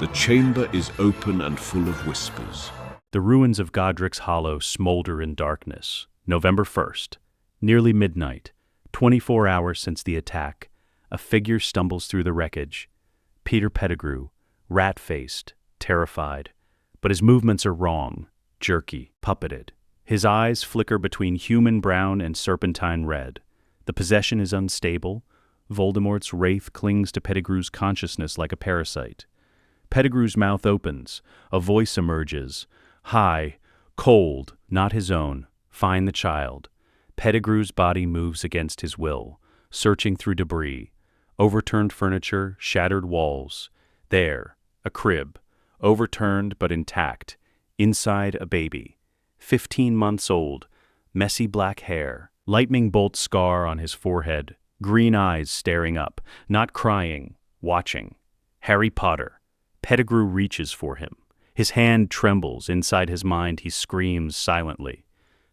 The chamber is open and full of whispers. The ruins of Godric's Hollow smolder in darkness. November 1st, nearly midnight, 24 hours since the attack. A figure stumbles through the wreckage. Peter Pettigrew, rat-faced, terrified. But his movements are wrong, jerky, puppeted. His eyes flicker between human brown and serpentine red. The possession is unstable. Voldemort's wraith clings to Pettigrew's consciousness like a parasite. Pettigrew's mouth opens. A voice emerges. High, cold, not his own. Find the child. Pettigrew's body moves against his will, searching through debris. Overturned furniture, shattered walls. There, a crib, overturned but intact. Inside, a baby. 15 months old, messy black hair, lightning bolt scar on his forehead, green eyes staring up, not crying, watching. Harry Potter. Pettigrew reaches for him. His hand trembles. Inside his mind he screams silently.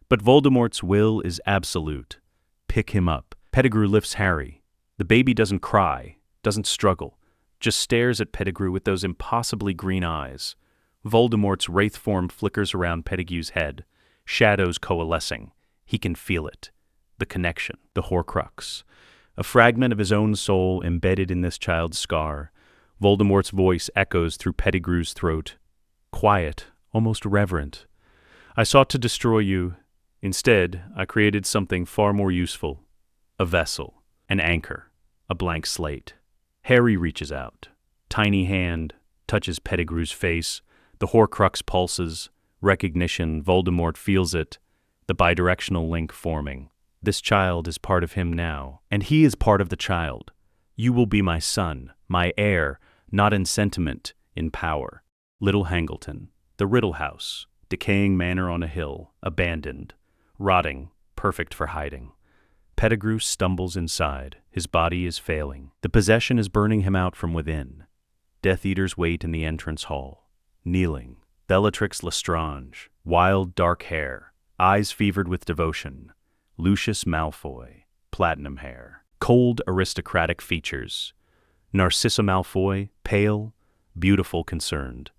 But Voldemort's will is absolute. Pick him up. Pettigrew lifts Harry. The baby doesn't cry, doesn't struggle, just stares at Pettigrew with those impossibly green eyes. Voldemort's wraith form flickers around Pettigrew's head, shadows coalescing. He can feel it. The connection, the Horcrux. A fragment of his own soul embedded in this child's scar. Voldemort's voice echoes through Pettigrew's throat. Quiet, almost reverent. I sought to destroy you. Instead, I created something far more useful. A vessel, an anchor, a blank slate. Harry reaches out. Tiny hand touches Pettigrew's face. The Horcrux pulses. Recognition, Voldemort feels it. The bidirectional link forming. This child is part of him now, and he is part of the child. You will be my son, my heir, not in sentiment, in power. Little Hangleton, the Riddle House, decaying manor on a hill, abandoned, rotting, perfect for hiding. Pettigrew stumbles inside. His body is failing. The possession is burning him out from within. Death Eaters wait in the entrance hall. Kneeling. Bellatrix Lestrange. Wild, dark hair. Eyes fevered with devotion. Lucius Malfoy. Platinum hair. Cold, aristocratic features. Narcissa Malfoy. Pale, beautiful, concerned.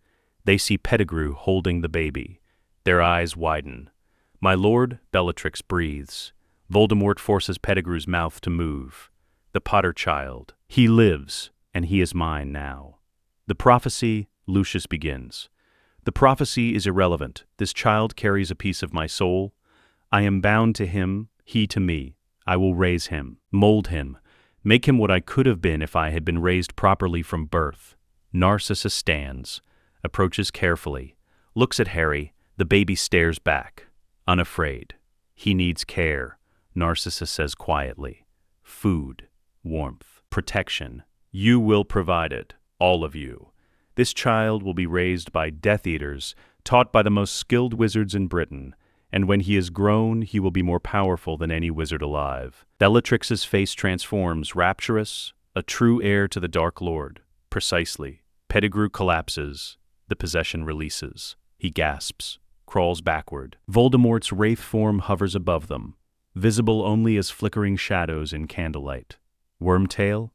They see Pettigrew holding the baby. Their eyes widen. My lord, Bellatrix breathes. Voldemort forces Pettigrew's mouth to move. The Potter child. He lives, and he is mine now. The prophecy, Lucius begins. The prophecy is irrelevant. This child carries a piece of my soul. I am bound to him, he to me. I will raise him, mold him, make him what I could have been if I had been raised properly from birth. Narcissa stands, approaches carefully, looks at Harry. The baby stares back, unafraid. He needs care, Narcissa says quietly. Food, warmth, protection. You will provide it, all of you. This child will be raised by Death Eaters, taught by the most skilled wizards in Britain, and when he is grown, he will be more powerful than any wizard alive. Bellatrix's face transforms, rapturous, a true heir to the Dark Lord. Precisely. Pettigrew collapses. The possession releases. He gasps, crawls backward. Voldemort's wraith form hovers above them, visible only as flickering shadows in candlelight. Wormtail,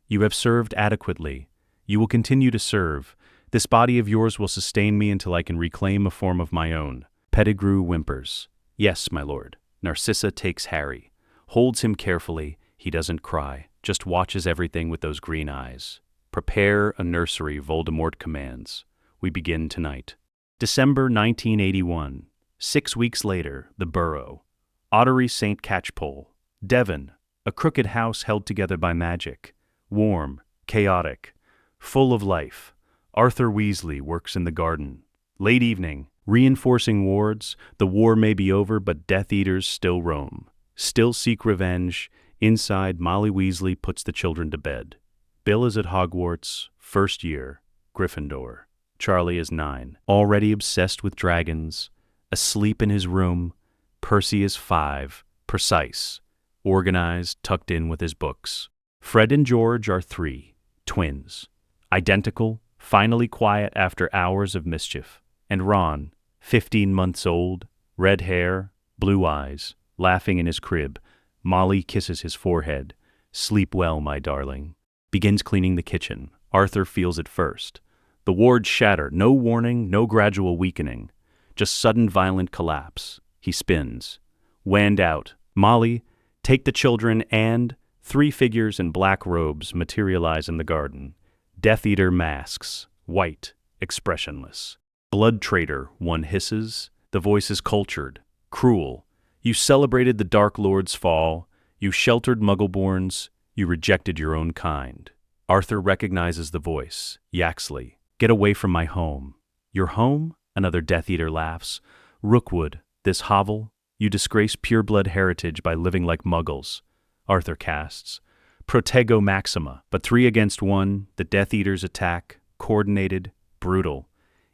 you have served adequately. You will continue to serve. This body of yours will sustain me until I can reclaim a form of my own. Pettigrew whimpers. Yes, my lord. Narcissa takes Harry, holds him carefully. He doesn't cry, just watches everything with those green eyes. Prepare a nursery, Voldemort commands. We begin tonight. December 1981. 6 weeks later, the Burrow. Ottery St. Catchpole. Devon, a crooked house held together by magic. Warm, chaotic, full of life. Arthur Weasley works in the garden. Late evening, reinforcing wards. The war may be over, but Death Eaters still roam. Still seek revenge. Inside, Molly Weasley puts the children to bed. Bill is at Hogwarts, first year, Gryffindor. Charlie is 9, already obsessed with dragons. Asleep in his room. Percy is 5, precise, organized, tucked in with his books. Fred and George are 3, twins. Identical, finally quiet after hours of mischief. And Ron, 15 months old, red hair, blue eyes, laughing in his crib. Molly kisses his forehead. Sleep well, my darling. Begins cleaning the kitchen. Arthur feels it first. The wards shatter, no warning, no gradual weakening. Just sudden violent collapse. He spins. Wand out. Molly, take the children, and 3 figures in black robes materialize in the garden. Death Eater masks, white, expressionless. Blood traitor, one hisses. The voice is cultured, cruel. You celebrated the Dark Lord's fall. You sheltered Muggle-borns. You rejected your own kind. Arthur recognizes the voice. Yaxley, get away from my home. Your home? Another Death Eater laughs. Rookwood, this hovel? You disgrace pureblood heritage by living like Muggles. Arthur casts. Protego Maxima, but 3 against 1, the Death Eaters attack, coordinated, brutal.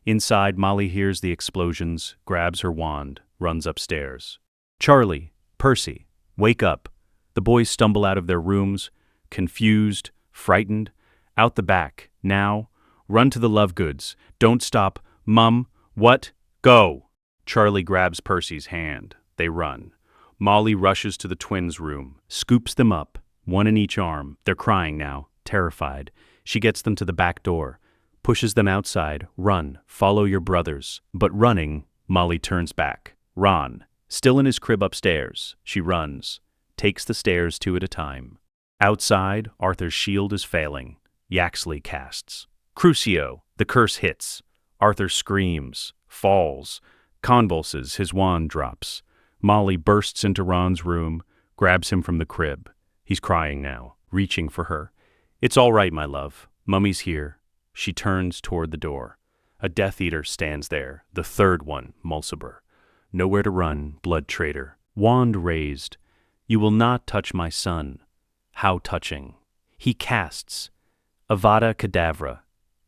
Inside, Molly hears the explosions, grabs her wand, runs upstairs. Charlie, Percy, wake up. The boys stumble out of their rooms, confused, frightened. Out the back, now. Run to the Lovegoods. Don't stop. Mum, what? Go! Charlie grabs Percy's hand. They run. Molly rushes to the twins' room, scoops them up, 1 in each arm. They're crying now, terrified. She gets them to the back door, pushes them outside. Run, follow your brothers. But running, Molly turns back. Ron, still in his crib upstairs. She runs, takes the stairs 2 at a time. Outside, Arthur's shield is failing. Yaxley casts. Crucio, the curse hits. Arthur screams, falls, convulses, his wand drops. Molly bursts into Ron's room, grabs him from the crib. He's crying now, reaching for her. It's all right, my love. Mummy's here. She turns toward the door. A Death Eater stands there, the 3rd one, Mulciber. Nowhere to run, blood traitor. Wand raised. You will not touch my son. How touching. He casts. Avada Kedavra.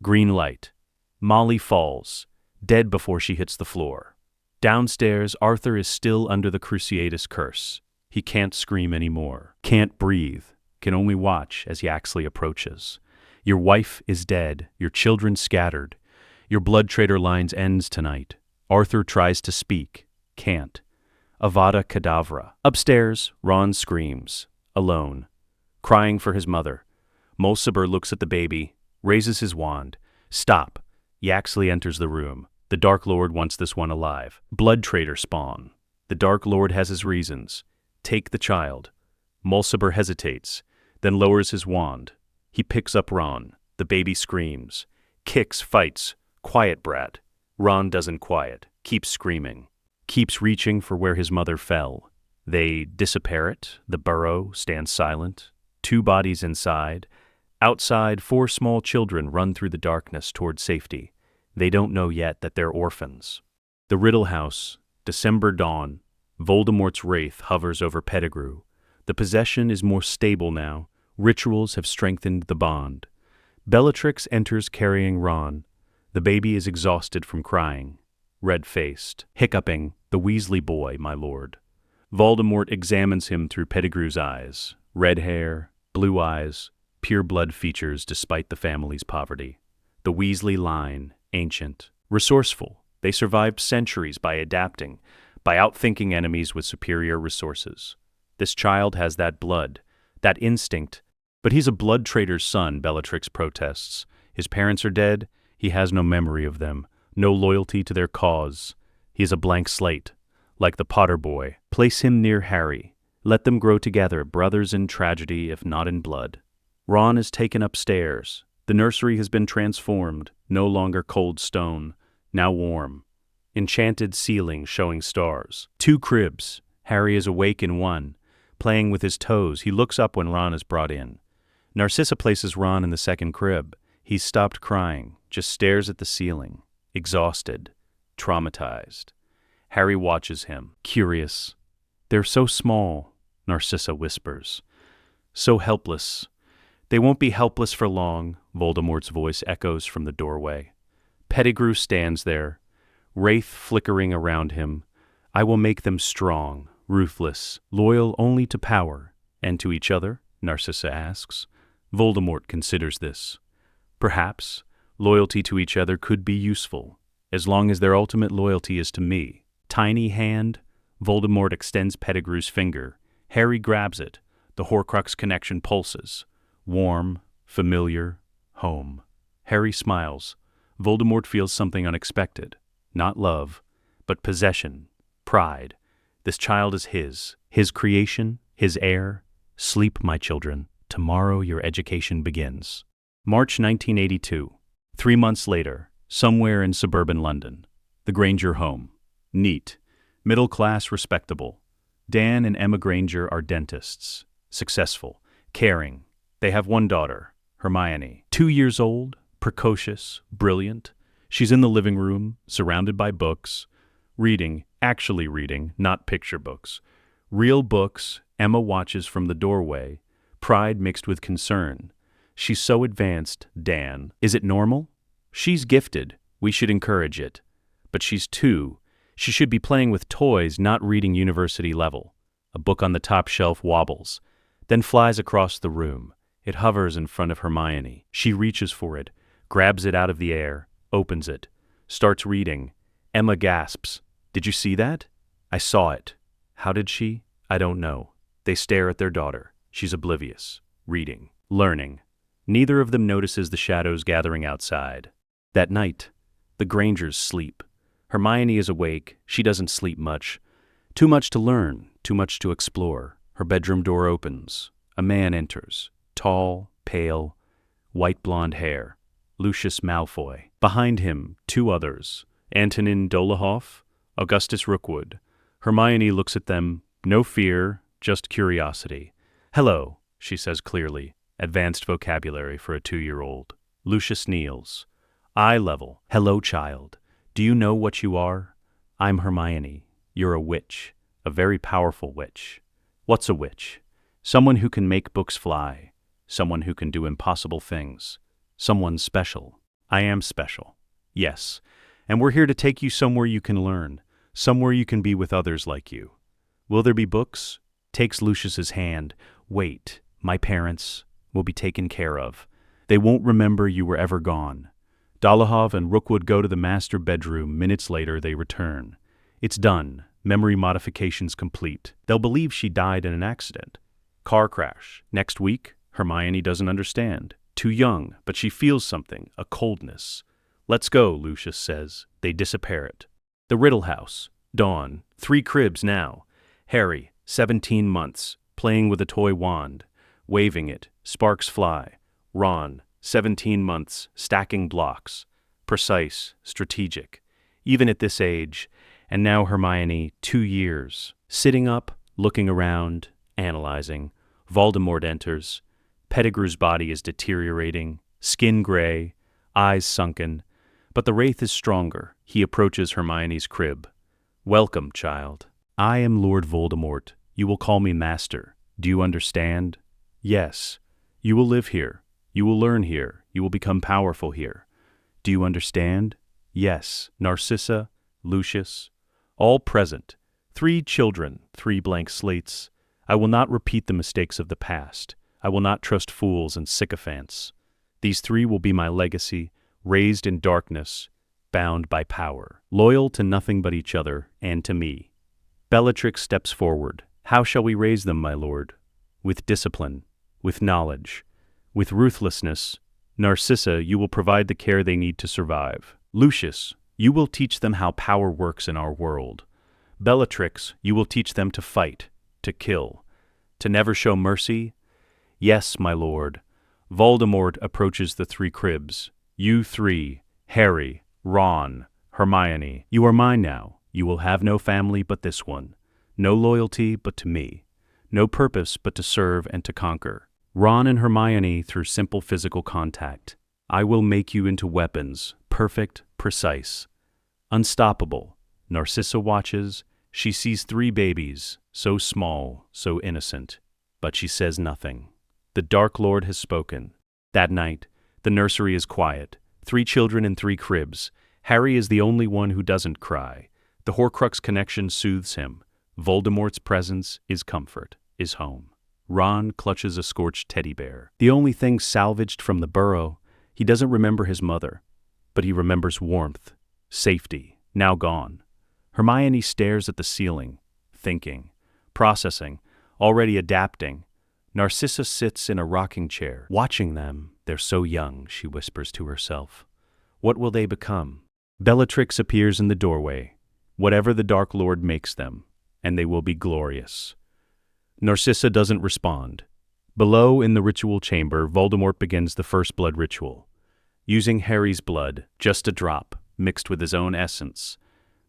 Green light. Molly falls, dead before she hits the floor. Downstairs, Arthur is still under the Cruciatus curse. He can't scream anymore, can't breathe, can only watch as Yaxley approaches. Your wife is dead, your children scattered. Your blood traitor lines ends tonight. Arthur tries to speak, can't. Avada Kedavra. Upstairs, Ron screams, alone, crying for his mother. Mulciber looks at the baby, raises his wand. Stop. Yaxley enters the room. The Dark Lord wants this one alive. Blood traitor spawn. The Dark Lord has his reasons. Take the child. Mulciber hesitates, then lowers his wand. He picks up Ron. The baby screams. Kicks, fights. Quiet, brat. Ron doesn't quiet. Keeps screaming. Keeps reaching for where his mother fell. They disapparate. The burrow stands silent. 2 bodies inside. Outside, 4 small children run through the darkness toward safety. They don't know yet that they're orphans. The Riddle House, December dawn. Voldemort's wraith hovers over Pettigrew. The possession is more stable now. Rituals have strengthened the bond. Bellatrix enters carrying Ron. The baby is exhausted from crying. Red-faced, hiccuping, the Weasley boy, my lord. Voldemort examines him through Pettigrew's eyes. Red hair, blue eyes, pure blood features despite the family's poverty. The Weasley line, ancient, resourceful. They survived centuries by adapting, by outthinking enemies with superior resources. This child has that blood, that instinct. But he's a blood traitor's son, Bellatrix protests. His parents are dead. He has no memory of them, no loyalty to their cause. He is a blank slate, like the Potter boy. Place him near Harry. Let them grow together, brothers in tragedy, if not in blood. Ron is taken upstairs. The nursery has been transformed, no longer cold stone, now warm. Enchanted ceiling showing stars. 2 cribs. Harry is awake in one, playing with his toes. He looks up when Ron is brought in. Narcissa places Ron in the 2nd crib. He's stopped crying, just stares at the ceiling, exhausted, traumatized. Harry watches him, curious. They're so small, Narcissa whispers. So helpless. They won't be helpless for long, Voldemort's voice echoes from the doorway. Pettigrew stands there, wraith flickering around him. I will make them strong, ruthless, loyal only to power. And to each other? Narcissa asks. Voldemort considers this. Perhaps loyalty to each other could be useful, as long as their ultimate loyalty is to me. Tiny hand, Voldemort extends Pettigrew's finger. Harry grabs it. The Horcrux connection pulses. Warm, familiar, home. Harry smiles. Voldemort feels something unexpected. Not love, but possession, pride. This child is his creation, his heir. Sleep, my children. Tomorrow your education begins. March 1982. 3 months later, somewhere in suburban London. The Granger home. Neat. Middle class, respectable. Dan and Emma Granger are dentists. Successful. Caring. They have one daughter, Hermione. 2 years old, precocious, brilliant. She's in the living room, surrounded by books. Reading, actually reading, not picture books. Real books. Emma watches from the doorway. Pride mixed with concern. She's so advanced, Dan. Is it normal? She's gifted. We should encourage it. But she's 2. She should be playing with toys, not reading university level. A book on the top shelf wobbles, then flies across the room. It hovers in front of Hermione. She reaches for it, grabs it out of the air, opens it, starts reading. Emma gasps. Did you see that? I saw it. How did she? I don't know. They stare at their daughter. She's oblivious. Reading. Learning. Neither of them notices the shadows gathering outside. That night, the Grangers sleep. Hermione is awake. She doesn't sleep much. Too much to learn, too much to explore. Her bedroom door opens. A man enters. Tall, pale, white blonde hair. Lucius Malfoy. Behind him, 2 others. Antonin Dolohov, Augustus Rookwood. Hermione looks at them. No fear, just curiosity. Hello, she says clearly. Advanced vocabulary for a 2-year-old. Lucius kneels. Eye level. Hello, child. Do you know what you are? I'm Hermione. You're a witch. A very powerful witch. What's a witch? Someone who can make books fly. Someone who can do impossible things. Someone special. I am special. Yes. And we're here to take you somewhere you can learn. Somewhere you can be with others like you. Will there be books? Takes Lucius's hand. Wait. My parents will be taken care of. They won't remember you were ever gone. Dolohov and Rookwood go to the master bedroom. Minutes later, they return. It's done. Memory modifications complete. They'll believe she died in an accident. Car crash. Next week, Hermione doesn't understand. Too young, but she feels something, a coldness. Let's go, Lucius says. They disappear. The Riddle House. Dawn. 3 cribs now. Harry, 17 months, playing with a toy wand. Waving it. Sparks fly. Ron, 17 months, stacking blocks. Precise, strategic. Even at this age. And now Hermione, 2 years. Sitting up, looking around, analyzing. Voldemort enters. Pettigrew's body is deteriorating. Skin gray. Eyes sunken. But the wraith is stronger. He approaches Hermione's crib. Welcome, child. I am Lord Voldemort. You will call me Master. Do you understand? Yes. You will live here. You will learn here. You will become powerful here. Do you understand? Yes. Narcissa, Lucius, all present. 3 children, 3 blank slates. I will not repeat the mistakes of the past. I will not trust fools and sycophants. These 3 will be my legacy, raised in darkness, bound by power, loyal to nothing but each other and to me. Bellatrix steps forward. How shall we raise them, my lord? With discipline, with knowledge, with ruthlessness. Narcissa, you will provide the care they need to survive. Lucius, you will teach them how power works in our world. Bellatrix, you will teach them to fight, to kill, to never show mercy. Yes, my lord. Voldemort approaches the 3 cribs. You 3, Harry, Ron, Hermione, you are mine now. You will have no family but this one. No loyalty but to me. No purpose but to serve and to conquer. Ron and Hermione through simple physical contact. I will make you into weapons, perfect, precise. Unstoppable. Narcissa watches. She sees 3 babies, so small, so innocent. But she says nothing. The Dark Lord has spoken. That night, the nursery is quiet. 3 children in 3 cribs. Harry is the only one who doesn't cry. The Horcrux connection soothes him. Voldemort's presence is comfort, is home. Ron clutches a scorched teddy bear. The only thing salvaged from the burrow. He doesn't remember his mother, but he remembers warmth, safety, now gone. Hermione stares at the ceiling, thinking, processing, already adapting. Narcissa sits in a rocking chair, watching them. They're so young, she whispers to herself. What will they become? Bellatrix appears in the doorway, whatever the Dark Lord makes them, and they will be glorious. Narcissa doesn't respond. Below, in the ritual chamber, Voldemort begins the first blood ritual. Using Harry's blood, just a drop, mixed with his own essence,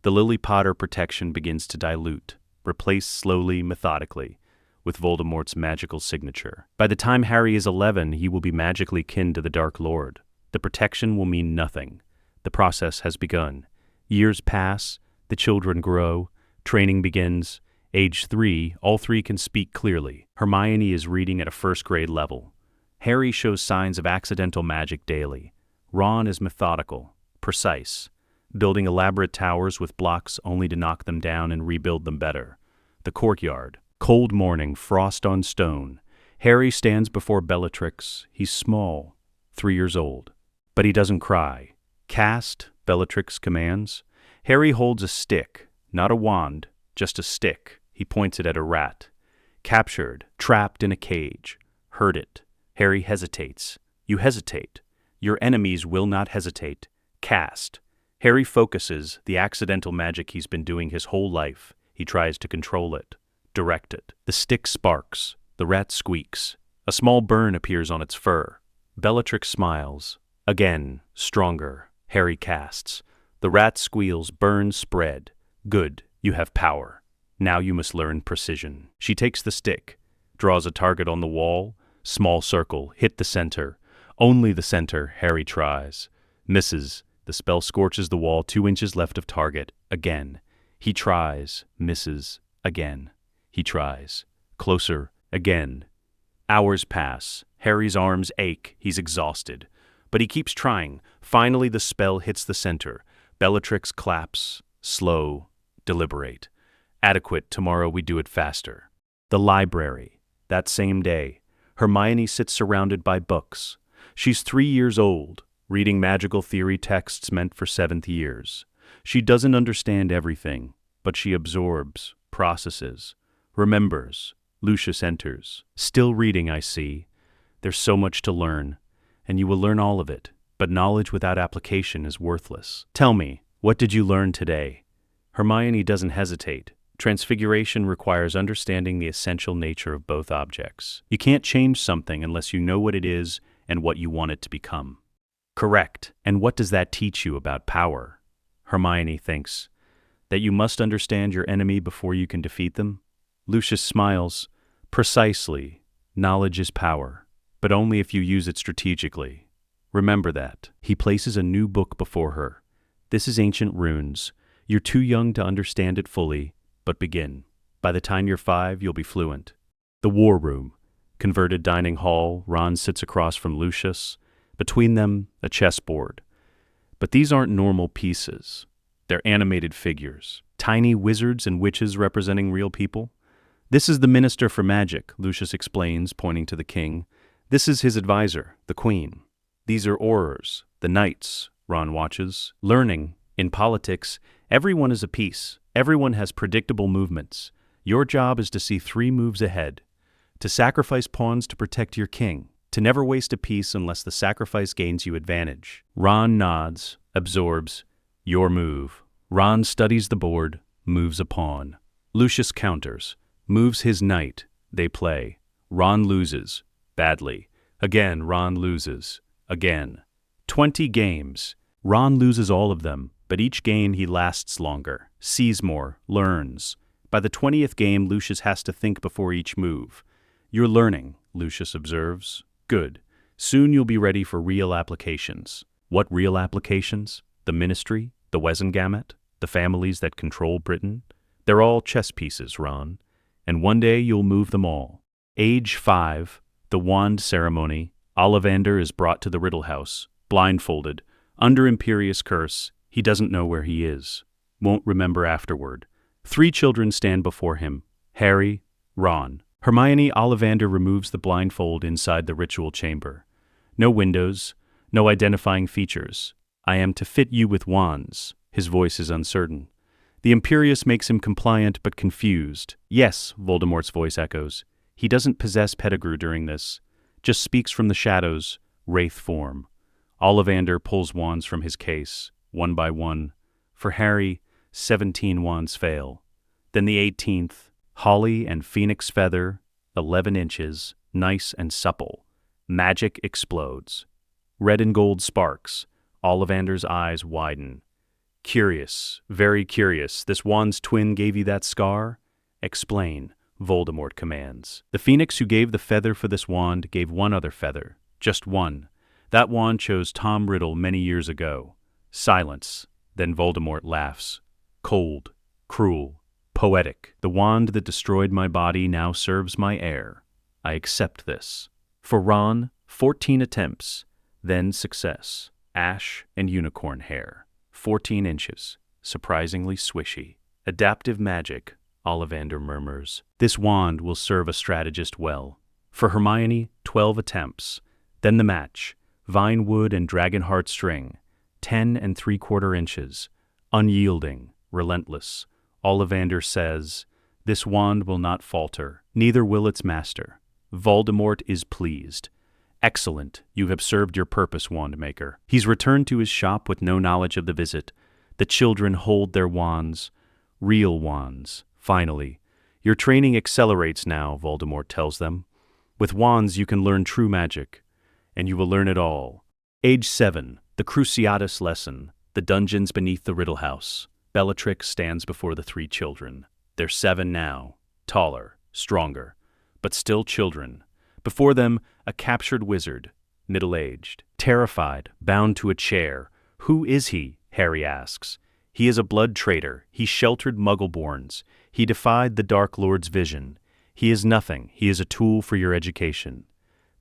the Lily Potter protection begins to dilute, replaced slowly, methodically, with Voldemort's magical signature. By the time Harry is 11, he will be magically kin to the Dark Lord. The protection will mean nothing. The process has begun. Years pass, the children grow, training begins. Age 3, all three can speak clearly. Hermione is reading at a first-grade level. Harry shows signs of accidental magic daily. Ron is methodical, precise, building elaborate towers with blocks only to knock them down and rebuild them better. The courtyard. Cold morning, frost on stone. Harry stands before Bellatrix. He's small, 3 years old. But he doesn't cry. Cast, Bellatrix commands. Harry holds a stick, not a wand, just a stick. He points it at a rat. Captured, trapped in a cage. Heard it. Harry hesitates. You hesitate. Your enemies will not hesitate. Cast. Harry focuses the accidental magic he's been doing his whole life. He tries to control it, direct it. The stick sparks. The rat squeaks. A small burn appears on its fur. Bellatrix smiles. Again, stronger. Harry casts. The rat squeals, burn, spread. Good, you have power. Now you must learn precision. She takes the stick, draws a target on the wall, small circle, hit the center. Only the center, Harry tries. Misses. The spell scorches the wall, 2 inches left of target. Again. He tries, misses. Again. He tries. Closer. Again. Hours pass. Harry's arms ache. He's exhausted. But he keeps trying. Finally, the spell hits the center. Bellatrix claps. Slow. Deliberate. Adequate. Tomorrow we do it faster. The library. That same day. Hermione sits surrounded by books. She's 3 years old, reading magical theory texts meant for 7th years. She doesn't understand everything, but she absorbs, processes, remembers. Lucius enters. Still reading, I see. There's so much to learn, and you will learn all of it, but knowledge without application is worthless. Tell me, what did you learn today? Hermione doesn't hesitate. Transfiguration requires understanding the essential nature of both objects. You can't change something unless you know what it is and what you want it to become. Correct. And what does that teach you about power? Hermione thinks. That you must understand your enemy before you can defeat them? Lucius smiles. Precisely. Knowledge is power, but only if you use it strategically. Remember that. He places a new book before her. This is ancient runes. You're too young to understand it fully, but begin. By the time you're 5, you'll be fluent. The war room. Converted dining hall. Ron sits across from Lucius. Between them, a chessboard. But these aren't normal pieces. They're animated figures. Tiny wizards and witches representing real people. This is the Minister for Magic, Lucius explains, pointing to the king. This is his advisor, the queen. These are aurors, the knights, Ron watches. Learning. In politics, everyone is a piece. Everyone has predictable movements. Your job is to see 3 moves ahead. To sacrifice pawns to protect your king. To never waste a piece unless the sacrifice gains you advantage. Ron nods, absorbs. Your move. Ron studies the board, moves a pawn. Lucius counters, moves his knight. They play. Ron loses. Badly. Again, Ron loses. Again. 20 games. Ron loses all of them, but each game he lasts longer, sees more, learns. By the 20th game, Lucius has to think before each move. You're learning, Lucius observes. Good. Soon you'll be ready for real applications. What real applications? The ministry? The Wizengamot? The families that control Britain? They're all chess pieces, Ron. And one day you'll move them all. Age 5, the wand ceremony. Ollivander is brought to the Riddle House, blindfolded, under imperious curse. He doesn't know where he is. Won't remember afterward. 3 children stand before him. Harry, Ron. Hermione. Ollivander removes the blindfold inside the ritual chamber. No windows, no identifying features. I am to fit you with wands. His voice is uncertain. The Imperious makes him compliant but confused. Yes, Voldemort's voice echoes. He doesn't possess Pettigrew during this. Just speaks from the shadows, wraith form. Ollivander pulls wands from his case, one by one. For Harry, 17 wands fail. Then the 18th, holly and phoenix feather, 11 inches, nice and supple. Magic explodes. Red and gold sparks. Ollivander's eyes widen. Curious, very curious, this wand's twin gave you that scar? Explain, Voldemort commands. The phoenix who gave the feather for this wand gave one other feather, just one. That wand chose Tom Riddle many years ago. Silence. Then Voldemort laughs. Cold, cruel, poetic. The wand that destroyed my body now serves my heir. I accept this. For Ron, 14 attempts, then success. Ash and unicorn hair. 14 inches. Surprisingly swishy. Adaptive magic, Ollivander murmurs. This wand will serve a strategist well. For Hermione, 12 attempts. Then the match. Vine wood and dragon heartstring. 10 3/4 inches. Unyielding, relentless. Ollivander says, this wand will not falter, neither will its master. Voldemort is pleased. Excellent, you have served your purpose, Wandmaker. He's returned to his shop with no knowledge of the visit. The children hold their wands. Real wands, finally. Your training accelerates now, Voldemort tells them. With wands you can learn true magic, and you will learn it all. Age 7, the Cruciatus lesson, the dungeons beneath the Riddle House. Bellatrix stands before the 3 children. They're 7 now, taller, stronger, but still children. Before them, a captured wizard, middle-aged, terrified, bound to a chair. Who is he? Harry asks. He is a blood traitor. He sheltered Muggle-borns. He defied the Dark Lord's vision. He is nothing. He is a tool for your education.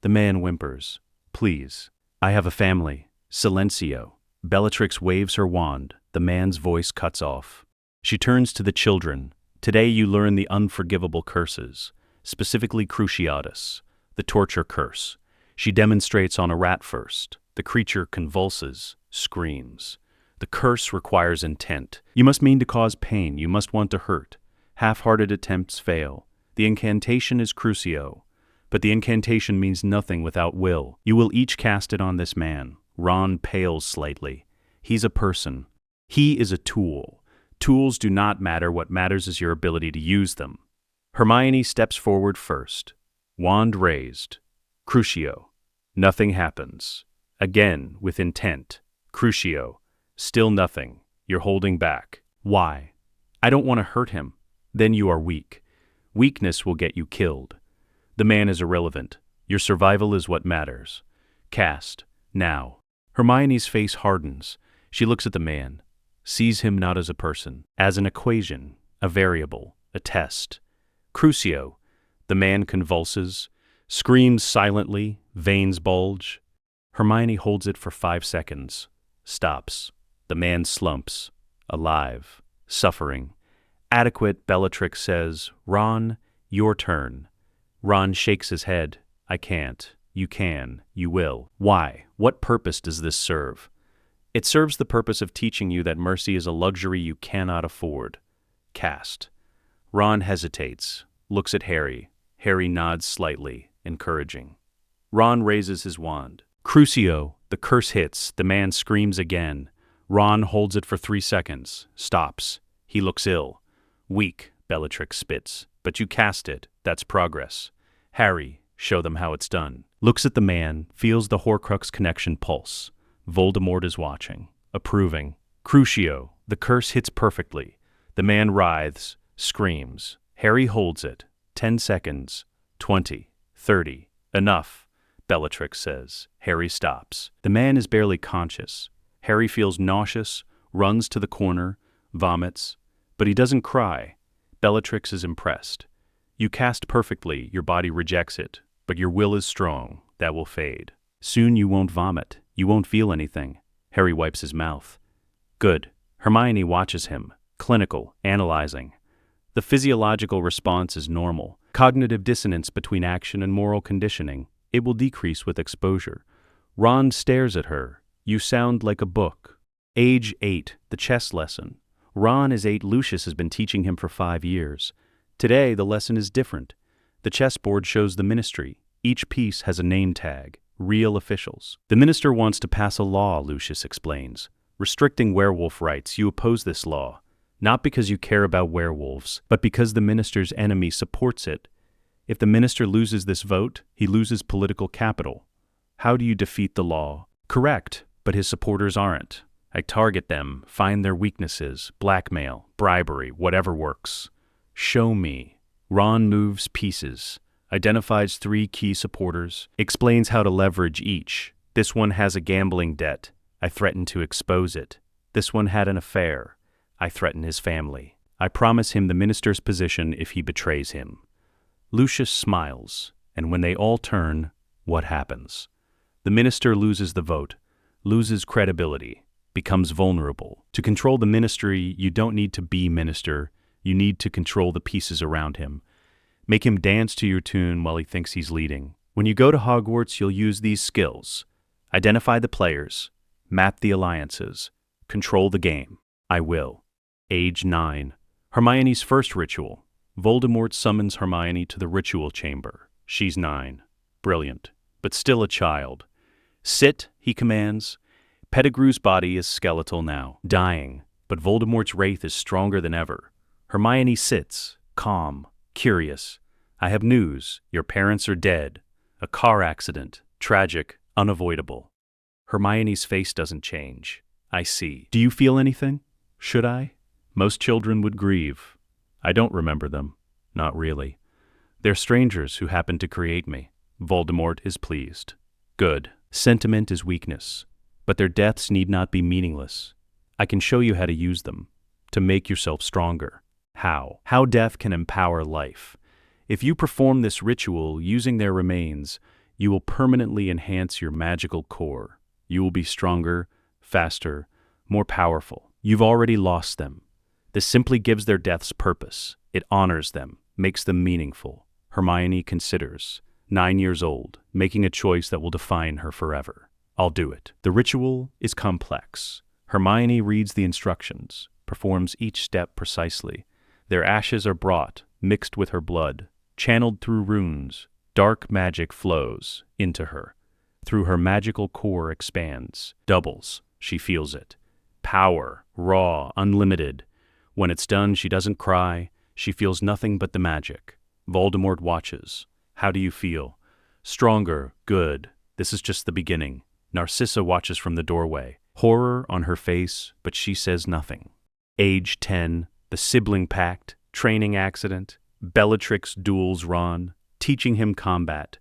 The man whimpers. Please. I have a family. Silencio. Bellatrix waves her wand. The man's voice cuts off. She turns to the children. Today you learn the unforgivable curses, specifically Cruciatus, the torture curse. She demonstrates on a rat first. The creature convulses, screams. The curse requires intent. You must mean to cause pain. You must want to hurt. Half-hearted attempts fail. The incantation is Crucio, but the incantation means nothing without will. You will each cast it on this man. Ron pales slightly. He's a person. He is a tool. Tools do not matter. What matters is your ability to use them. Hermione steps forward first. Wand raised. Crucio. Nothing happens. Again, with intent. Crucio. Still nothing. You're holding back. Why? I don't want to hurt him. Then you are weak. Weakness will get you killed. The man is irrelevant. Your survival is what matters. Cast. Now. Hermione's face hardens. She looks at the man, sees him not as a person, as an equation, a variable, a test. Crucio. The man convulses, screams silently, veins bulge. Hermione holds it for 5 seconds, stops. The man slumps, alive, suffering. Adequate, Bellatrix says, Ron, your turn. Ron shakes his head. I can't. You can. You will. Why? What purpose does this serve? It serves the purpose of teaching you that mercy is a luxury you cannot afford. Cast. Ron hesitates, looks at Harry. Harry nods slightly, encouraging. Ron raises his wand. Crucio, the curse hits. The man screams again. Ron holds it for 3 seconds, stops. He looks ill. Weak, Bellatrix spits. But you cast it. That's progress. Harry, show them how it's done. Looks at the man, feels the Horcrux connection pulse. Voldemort is watching, approving. Crucio, the curse hits perfectly. The man writhes, screams. Harry holds it. 10 seconds. 20. 30. Enough, Bellatrix says. Harry stops. The man is barely conscious. Harry feels nauseous, runs to the corner, vomits. But he doesn't cry. Bellatrix is impressed. You cast perfectly, your body rejects it. But your will is strong. That will fade. Soon you won't vomit. You won't feel anything. Harry wipes his mouth. Good. Hermione watches him, clinical, analyzing. The physiological response is normal. Cognitive dissonance between action and moral conditioning. It will decrease with exposure. Ron stares at her. You sound like a book. Age 8, the chess lesson. Ron is 8. Lucius has been teaching him for 5 years. Today, the lesson is different. The chessboard shows the ministry. Each piece has a name tag. real officials. The minister wants to pass a law, Lucius explains, restricting werewolf rights. You oppose this law, not because you care about werewolves, but because the minister's enemy supports it. If the minister loses this vote, he loses political capital. How do you defeat the law? Correct, but his supporters aren't. I target them, find their weaknesses, blackmail, bribery, whatever works. Show me. Ron moves pieces, identifies 3 key supporters, explains how to leverage each. This one has a gambling debt. I threaten to expose it. This one had an affair. I threaten his family. I promise him the minister's position if he betrays him. Lucius smiles, and when they all turn, what happens? The minister loses the vote, loses credibility, becomes vulnerable. To control the ministry, you don't need to be minister. You need to control the pieces around him. Make him dance to your tune while he thinks he's leading. When you go to Hogwarts, you'll use these skills. Identify the players, map the alliances, control the game. I will. Age 9. Hermione's first ritual. Voldemort summons Hermione to the ritual chamber. She's 9. Brilliant, but still a child. Sit, he commands. Pettigrew's body is skeletal now, dying, but Voldemort's wraith is stronger than ever. Hermione sits, calm, curious. I have news. Your parents are dead. A car accident. Tragic, unavoidable. Hermione's face doesn't change. I see. Do you feel anything? Should I? Most children would grieve. I don't remember them. Not really. They're strangers who happened to create me. Voldemort is pleased. Good. Sentiment is weakness. But their deaths need not be meaningless. I can show you how to use them, to make yourself stronger. How? How death can empower life. If you perform this ritual using their remains, you will permanently enhance your magical core. You will be stronger, faster, more powerful. You've already lost them. This simply gives their deaths purpose. It honors them, makes them meaningful. Hermione considers, 9 years old, making a choice that will define her forever. I'll do it. The ritual is complex. Hermione reads the instructions, performs each step precisely. Their ashes are brought, mixed with her blood, channeled through runes. Dark magic flows into her. Through her magical core expands, doubles. She feels it. Power, raw, unlimited. When it's done, she doesn't cry. She feels nothing but the magic. Voldemort watches. How do you feel? Stronger, good. This is just the beginning. Narcissa watches from the doorway. Horror on her face, but she says nothing. Age 10, the sibling pact, training accident. Bellatrix duels Ron, teaching him combat,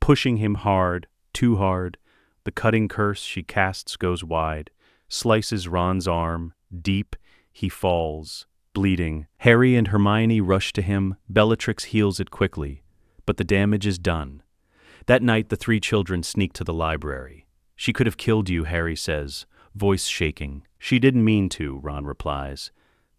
pushing him hard, too hard. The cutting curse she casts goes wide, slices Ron's arm, deep, he falls, bleeding. Harry and Hermione rush to him. Bellatrix heals it quickly, but the damage is done. That night, the 3 children sneak to the library. She could have killed you, Harry says, voice shaking. She didn't mean to, Ron replies.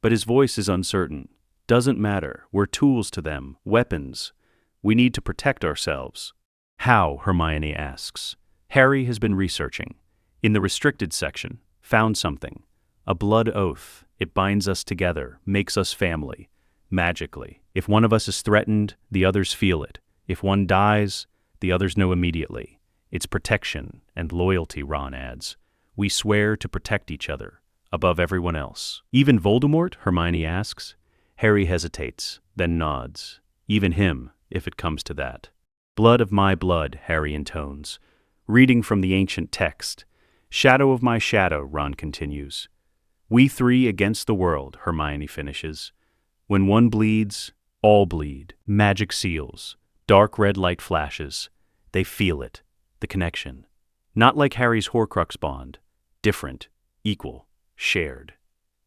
But his voice is uncertain. Doesn't matter. We're tools to them, weapons. We need to protect ourselves. How? Hermione asks. Harry has been researching. In the restricted section, found something. A blood oath. It binds us together, makes us family. Magically. If one of us is threatened, the others feel it. If one dies, the others know immediately. It's protection and loyalty, Ron adds. We swear to protect each other, above everyone else. Even Voldemort? Hermione asks. Harry hesitates, then nods. Even him, if it comes to that. Blood of my blood, Harry intones. Reading from the ancient text. Shadow of my shadow, Ron continues. We 3 against the world, Hermione finishes. When one bleeds, all bleed. Magic seals. Dark red light flashes. They feel it. The connection. Not like Harry's Horcrux bond. Different, equal, shared.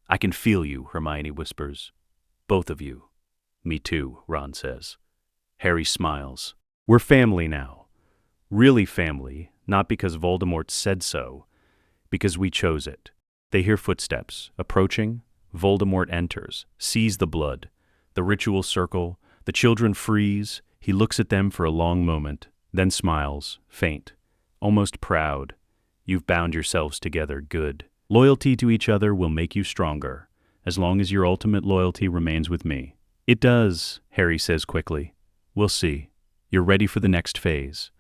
I can feel you, Hermione whispers. Both of you. Me too, Ron says. Harry smiles. We're family now. Really family, not because Voldemort said so, because we chose it. They hear footsteps. Approaching, Voldemort enters, sees the blood, the ritual circle. The children freeze. He looks at them for a long moment, then smiles, faint, almost proud. You've bound yourselves together, good. Loyalty to each other will make you stronger, as long as your ultimate loyalty remains with me. It does, Harry says quickly. We'll see. You're ready for the next phase.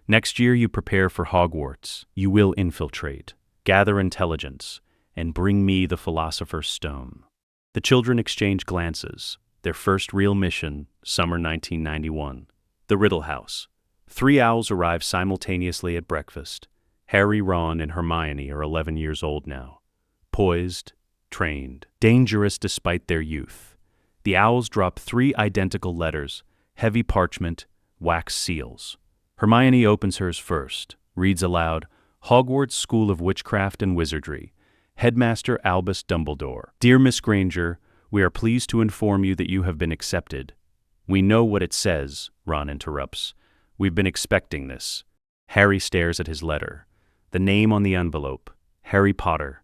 Next year you prepare for Hogwarts. You will infiltrate, gather intelligence, and bring me the Philosopher's Stone." The children exchange glances. Their first real mission, summer 1991. The Riddle House. 3 owls arrive simultaneously at breakfast. Harry, Ron, and Hermione are 11 years old now. Poised, trained, dangerous despite their youth. The owls drop 3 identical letters, heavy parchment, wax seals. Hermione opens hers first, reads aloud, "Hogwarts School of Witchcraft and Wizardry. Headmaster Albus Dumbledore. Dear Miss Granger, we are pleased to inform you that you have been accepted." "We know what it says," Ron interrupts. "We've been expecting this." Harry stares at his letter. The name on the envelope, Harry Potter.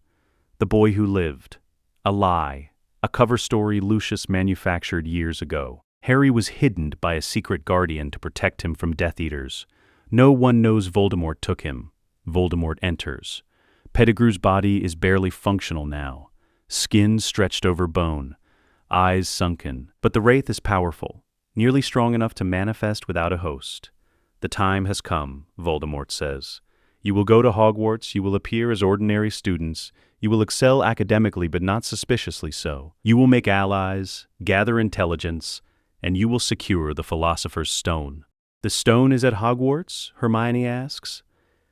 The boy who lived. A lie. A cover story Lucius manufactured years ago. Harry was hidden by a secret guardian to protect him from Death Eaters. No one knows Voldemort took him. Voldemort enters. Pettigrew's body is barely functional now. Skin stretched over bone. Eyes sunken. But the Wraith is powerful, nearly strong enough to manifest without a host. "The time has come," Voldemort says. "You will go to Hogwarts, you will appear as ordinary students, you will excel academically but not suspiciously so. You will make allies, gather intelligence, and you will secure the Philosopher's Stone." "The stone is at Hogwarts?" Hermione asks.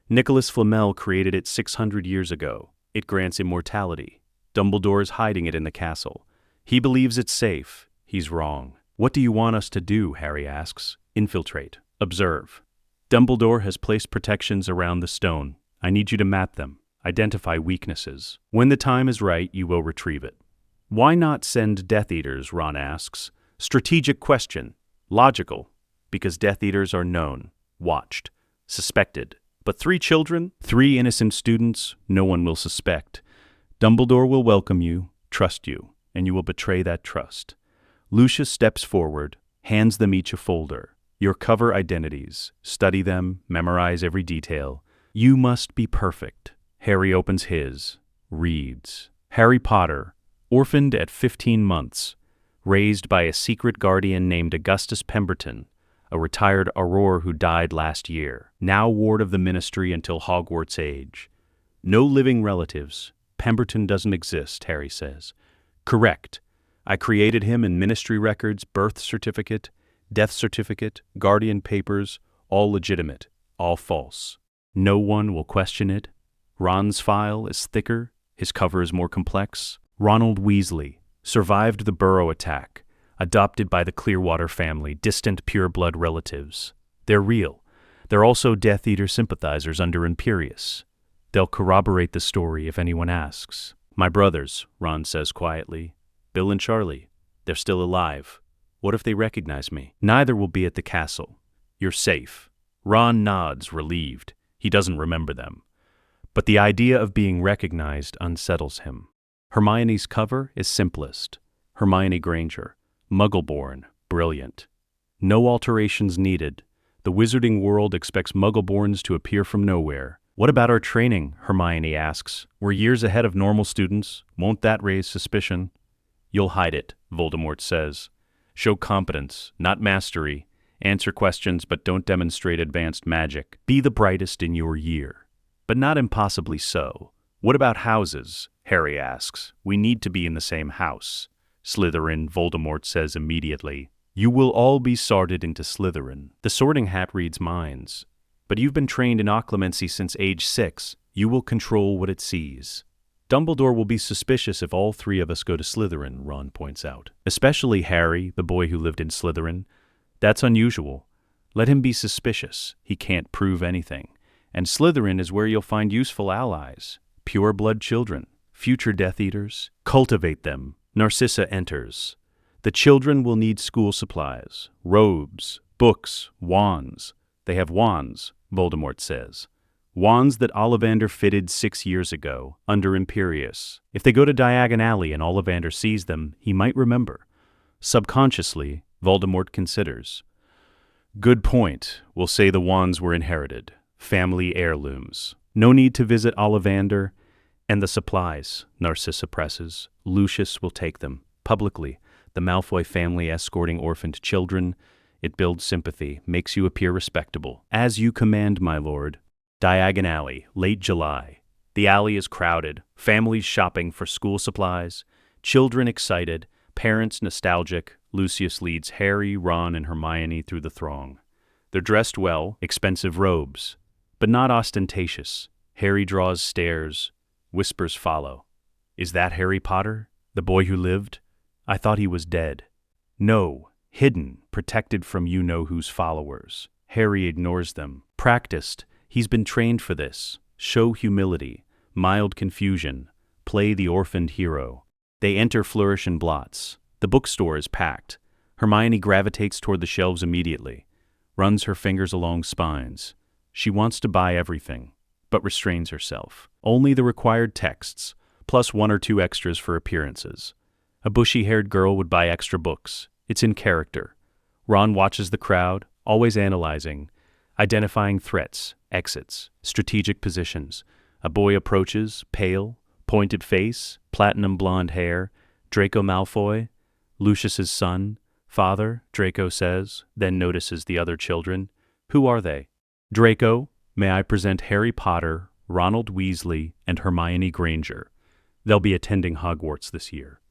"Nicholas Flamel created it 600 years ago. It grants immortality. Dumbledore is hiding it in the castle. He believes it's safe. He's wrong." "What do you want us to do?" Harry asks. "Infiltrate. Observe. Dumbledore has placed protections around the stone. I need you to map them, identify weaknesses. When the time is right, you will retrieve it." "Why not send Death Eaters?" Ron asks. Strategic question. Logical. Because Death Eaters are known, watched, suspected. But 3 children, 3 innocent students, no one will suspect. Dumbledore will welcome you, trust you, and you will betray that trust. Lucius steps forward, hands them each a folder. Your cover identities. Study them, memorize every detail. You must be perfect. Harry opens his, reads. Harry Potter, orphaned at 15 months, raised by a secret guardian named Augustus Pemberton, a retired Auror who died last year, now ward of the ministry until Hogwarts age. No living relatives. Pemberton doesn't exist, Harry says. Correct. I created him in ministry records, birth certificate, death certificate, guardian papers, all legitimate, all false. No one will question it. Ron's file is thicker, his cover is more complex. Ronald Weasley survived the Burrow attack, adopted by the Clearwater family, distant pure-blood relatives. They're real. They're also Death Eater sympathizers under Imperius. They'll corroborate the story if anyone asks. My brothers, Ron says quietly. Bill and Charlie. They're still alive. What if they recognize me? Neither will be at the castle. You're safe. Ron nods, relieved. He doesn't remember them. But the idea of being recognized unsettles him. Hermione's cover is simplest. Hermione Granger. Muggle-born. Brilliant. No alterations needed. The wizarding world expects Muggle-borns to appear from nowhere. What about our training? Hermione asks. We're years ahead of normal students. Won't that raise suspicion? You'll hide it, Voldemort says. Show competence, not mastery. Answer questions, but don't demonstrate advanced magic. Be the brightest in your year. But not impossibly so. What about houses? Harry asks. We need to be in the same house. Slytherin, Voldemort says immediately. You will all be sorted into Slytherin. The sorting hat reads minds. But you've been trained in occlumency since age 6. You will control what it sees. Dumbledore will be suspicious if all 3 of us go to Slytherin, Ron points out. Especially Harry, the boy who lived in Slytherin. That's unusual. Let him be suspicious. He can't prove anything. And Slytherin is where you'll find useful allies. Pure-blood children. Future Death Eaters. Cultivate them. Narcissa enters. The children will need school supplies. Robes. Books. Wands. They have wands, Voldemort says. Wands that Ollivander fitted 6 years ago, under Imperius. If they go to Diagon Alley and Ollivander sees them, he might remember. Subconsciously, Voldemort considers. Good point. We'll say the wands were inherited. Family heirlooms. No need to visit Ollivander. And the supplies, Narcissa presses. Lucius will take them, publicly. The Malfoy family escorting orphaned children. It builds sympathy, makes you appear respectable. As you command, my lord. Diagon Alley, late July. The alley is crowded, families shopping for school supplies, children excited, parents nostalgic. Lucius leads Harry, Ron, and Hermione through the throng. They're dressed well, expensive robes, but not ostentatious. Harry draws stairs, whispers follow. Is that Harry Potter? The boy who lived? I thought he was dead. No, hidden, protected from you-know-who's followers. Harry ignores them. Practiced, he's been trained for this. Show humility, mild confusion, play the orphaned hero. They enter Flourish and Blots. The bookstore is packed. Hermione gravitates toward the shelves immediately, runs her fingers along spines. She wants to buy everything, but restrains herself. Only the required texts, plus 1 or 2 extras for appearances. A bushy-haired girl would buy extra books. It's in character. Ron watches the crowd, always analyzing, identifying threats, exits, strategic positions. A boy approaches, pale, pointed face, platinum blonde hair. Draco Malfoy, Lucius's son. Father, Draco says, then notices the other children. Who are they? Draco, may I present Harry Potter, Ronald Weasley, and Hermione Granger. They'll be attending Hogwarts this year.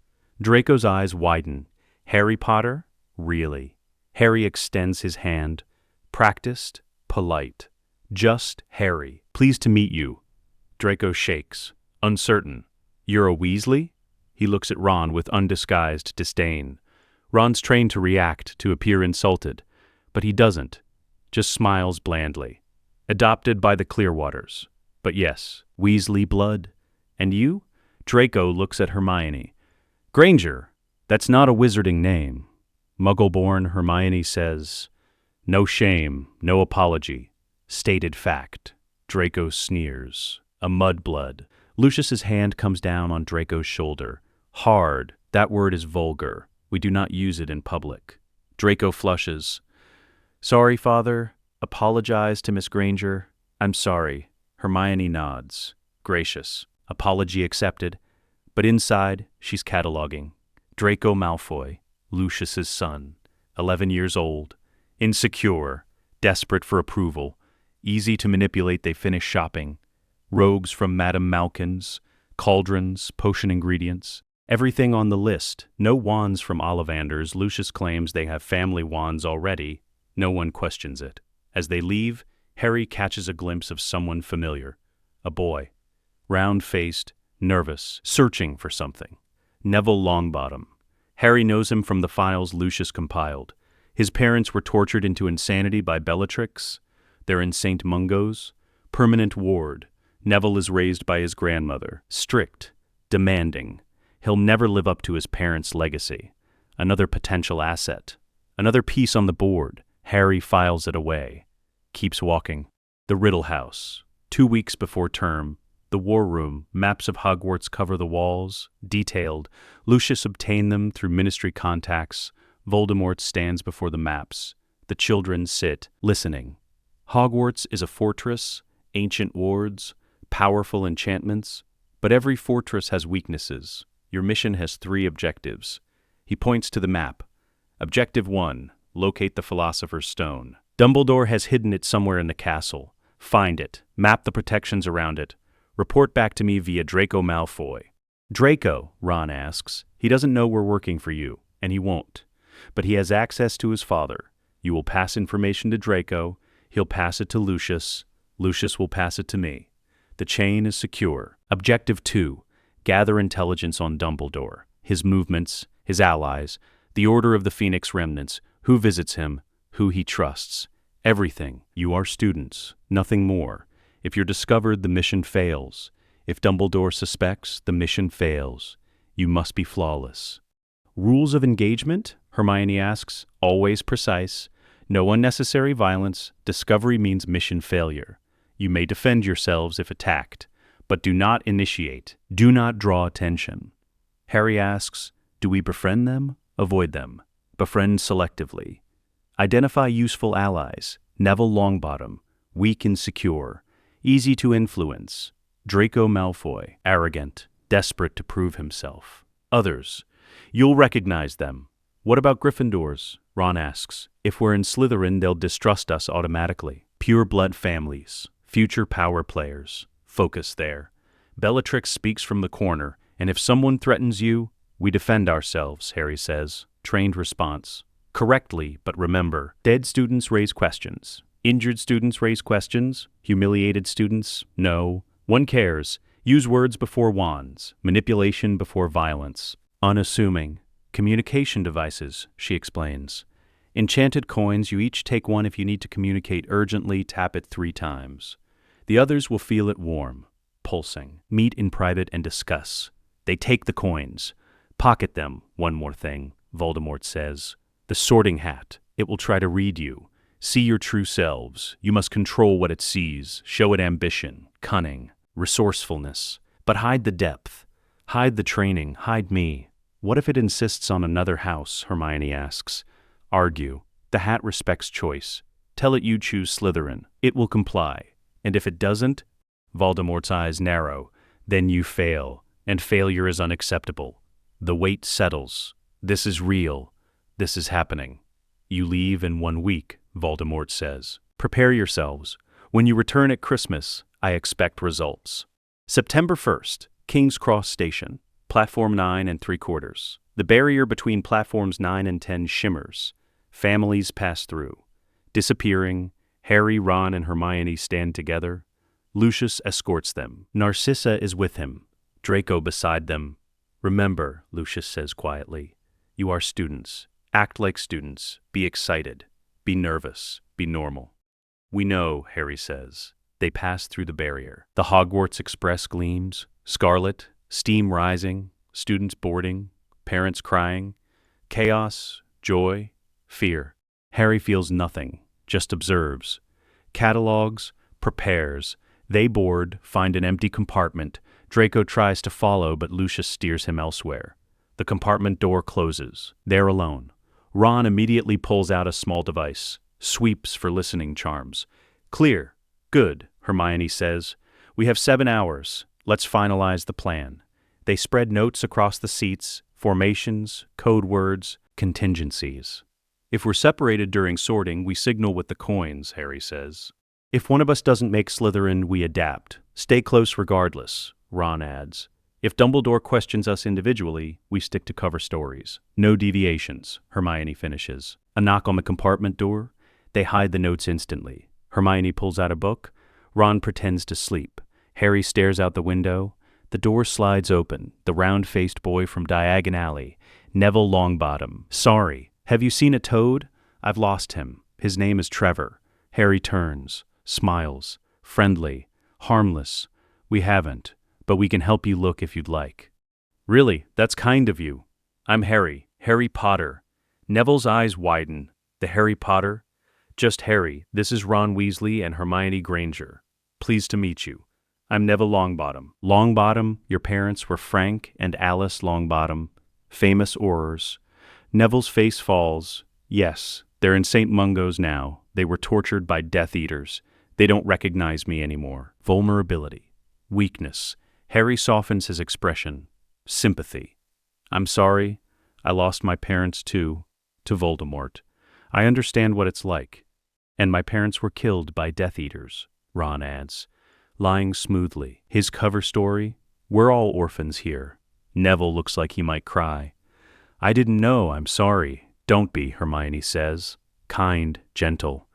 Draco's eyes widen. Harry Potter? Really? Harry extends his hand. Practiced, polite. Just Harry. Pleased to meet you. Draco shakes, uncertain. You're a Weasley? He looks at Ron with undisguised disdain. Ron's trained to react, to appear insulted, but he doesn't, just smiles blandly. Adopted by the Clearwaters. But yes, Weasley blood. And you? Draco looks at Hermione. Granger, that's not a wizarding name. Muggle-born, Hermione says. No shame, no apology. Stated fact. Draco sneers. A mudblood. Lucius's hand comes down on Draco's shoulder. Hard. That word is vulgar. We do not use it in public. Draco flushes. Sorry, Father. Apologize to Miss Granger. I'm sorry. Hermione nods. Gracious. Apology accepted. But inside, she's cataloging. Draco Malfoy, Lucius's son, 11 years old, insecure, desperate for approval, easy to manipulate. They finish shopping. Rogues from Madame Malkin's, cauldrons, potion ingredients, everything on the list. No wands from Ollivander's. Lucius claims they have family wands already. No one questions it. As they leave, Harry catches a glimpse of someone familiar. A boy. Round-faced, nervous, searching for something. Neville Longbottom. Harry knows him from the files Lucius compiled. His parents were tortured into insanity by Bellatrix. They're in St. Mungo's. Permanent ward. Neville is raised by his grandmother. Strict. Demanding. He'll never live up to his parents' legacy. Another potential asset. Another piece on the board. Harry files it away. Keeps walking. The Riddle House. 2 weeks before term. The War Room. Maps of Hogwarts cover the walls. Detailed. Lucius obtained them through ministry contacts. Voldemort stands before the maps. The children sit, listening. Hogwarts is a fortress, ancient wards, powerful enchantments, but every fortress has weaknesses. Your mission has 3 objectives. He points to the map. Objective 1, locate the Philosopher's Stone. Dumbledore has hidden it somewhere in the castle. Find it, map the protections around it. Report back to me via Draco Malfoy. Draco, Ron asks. He doesn't know we're working for you, and he won't. But he has access to his father. You will pass information to Draco. He'll pass it to Lucius. Lucius will pass it to me. The chain is secure. Objective 2, gather intelligence on Dumbledore, his movements, his allies, the Order of the Phoenix Remnants, who visits him, who he trusts. Everything. You are students, nothing more. If you're discovered, the mission fails. If Dumbledore suspects, the mission fails. You must be flawless. Rules of engagement? Hermione asks. Always precise. No unnecessary violence. Discovery means mission failure. You may defend yourselves if attacked, but do not initiate. Do not draw attention. Harry asks, do we befriend them? Avoid them. Befriend selectively. Identify useful allies. Neville Longbottom. Weak and secure. Easy to influence. Draco Malfoy. Arrogant. Desperate to prove himself. Others. You'll recognize them. What about Gryffindors? Ron asks. If we're in Slytherin, they'll distrust us automatically. Pure blood families, future power players. Focus there. Bellatrix speaks from the corner, and if someone threatens you, we defend ourselves, Harry says. Trained response. Correctly, but remember, dead students raise questions. Injured students raise questions. Humiliated students, no. One cares. Use words before wands. Manipulation before violence. Unassuming. Communication devices, she explains. Enchanted coins, you each take one if you need to communicate urgently, tap it 3 times. The others will feel it warm, pulsing. Meet in private and discuss. They take the coins. Pocket them, one more thing, Voldemort says. The sorting hat, it will try to read you. See your true selves. You must control what it sees. Show it ambition, cunning, resourcefulness. But hide the depth. Hide the training. Hide me. What if it insists on another house, Hermione asks. Argue. The hat respects choice. Tell it you choose Slytherin. It will comply. And if it doesn't, Voldemort's eyes narrow, then you fail, and failure is unacceptable. The weight settles. This is real. This is happening. You leave in 1 week, Voldemort says. Prepare yourselves. When you return at Christmas, I expect results. September 1st, King's Cross Station, platform 9 3/4. The barrier between platforms 9 and 10 shimmers. Families pass through. Disappearing, Harry, Ron, and Hermione stand together. Lucius escorts them. Narcissa is with him. Draco beside them. Remember, Lucius says quietly, you are students. Act like students. Be excited. Be nervous. Be normal. We know, Harry says. They pass through the barrier. The Hogwarts Express gleams. Scarlet. Steam rising. Students boarding. Parents crying. Chaos. Joy. Fear. Harry feels nothing. Just observes. Catalogs. Prepares. They board. Find an empty compartment. Draco tries to follow, but Lucius steers him elsewhere. The compartment door closes. They're alone. Ron immediately pulls out a small device. Sweeps for listening charms. Clear. Good, Hermione says. We have 7 hours. Let's finalize the plan. They spread notes across the seats, formations, code words, contingencies. If we're separated during sorting, we signal with the coins, Harry says. If one of us doesn't make Slytherin, we adapt. Stay close regardless, Ron adds. If Dumbledore questions us individually, we stick to cover stories. No deviations, Hermione finishes. A knock on the compartment door. They hide the notes instantly. Hermione pulls out a book. Ron pretends to sleep. Harry stares out the window. The door slides open. The round-faced boy from Diagon Alley. Neville Longbottom. Sorry. Have you seen a toad? I've lost him. His name is Trevor. Harry turns. Smiles. Friendly. Harmless. We haven't. But we can help you look if you'd like. Really, that's kind of you. I'm Harry. Harry Potter. Neville's eyes widen. The Harry Potter? Just Harry. This is Ron Weasley and Hermione Granger. Pleased to meet you. I'm Neville Longbottom. Longbottom, your parents were Frank and Alice Longbottom, famous Aurors. Neville's face falls. Yes, they're in St. Mungo's now. They were tortured by Death Eaters. They don't recognize me anymore. Vulnerability. Weakness. Harry softens his expression. Sympathy. I'm sorry. I lost my parents too, to Voldemort. I understand what it's like. And my parents were killed by Death Eaters, Ron adds, lying smoothly. His cover story? We're all orphans here. Neville looks like he might cry. I didn't know, I'm sorry. Don't be, Hermione says. Kind, gentle.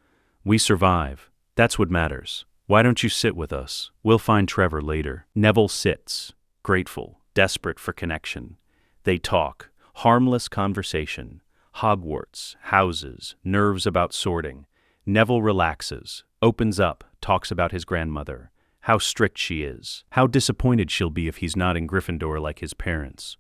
We survive. That's what matters. Why don't you sit with us? We'll find Trevor later. Neville sits, grateful, desperate for connection. They talk. Harmless conversation. Hogwarts, houses, nerves about sorting. Neville relaxes, opens up, talks about his grandmother. How strict she is. How disappointed she'll be if he's not in Gryffindor like his parents.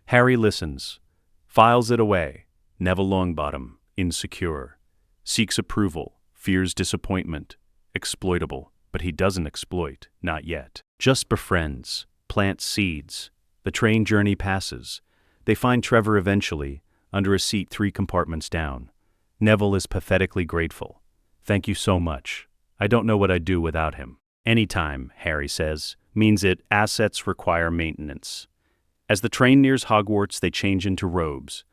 Harry listens. Files it away. Neville Longbottom, insecure. Seeks approval. Fears disappointment. Exploitable. But he doesn't exploit. Not yet. Just befriends. Plants seeds. The train journey passes. They find Trevor eventually, under a seat 3 compartments down. Neville is pathetically grateful. Thank you so much. I don't know what I'd do without him. Anytime, Harry says, means it assets require maintenance. As the train nears Hogwarts, they change into robes.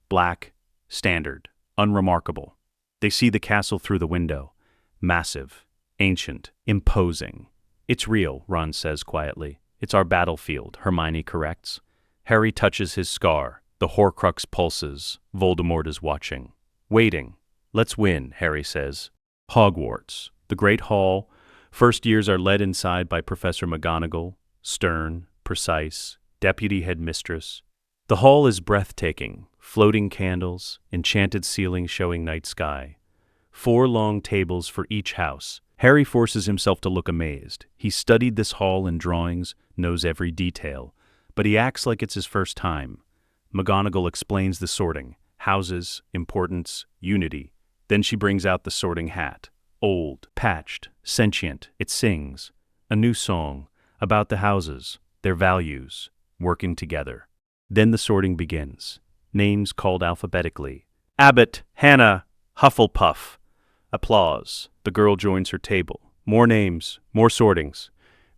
Black, standard, unremarkable. They see the castle through the window. Massive, ancient, imposing. It's real, Ron says quietly. It's our battlefield, Hermione corrects. Harry touches his scar. The Horcrux pulses. Voldemort is watching. Waiting. Let's win, Harry says. Hogwarts, the Great Hall. First years are led inside by Professor McGonagall, stern, precise, deputy headmistress. The hall is breathtaking. Floating candles, enchanted ceiling showing night sky. 4 long tables for each house. Harry forces himself to look amazed. He studied this hall in drawings, knows every detail, but he acts like it's his first time. McGonagall explains the sorting, houses, importance, unity. Then she brings out the sorting hat. Old, patched, sentient, it sings. A new song, about the houses, their values, working together. Then the sorting begins. Names called alphabetically. Abbott, Hannah, Hufflepuff. Applause. The girl joins her table. More names, more sortings.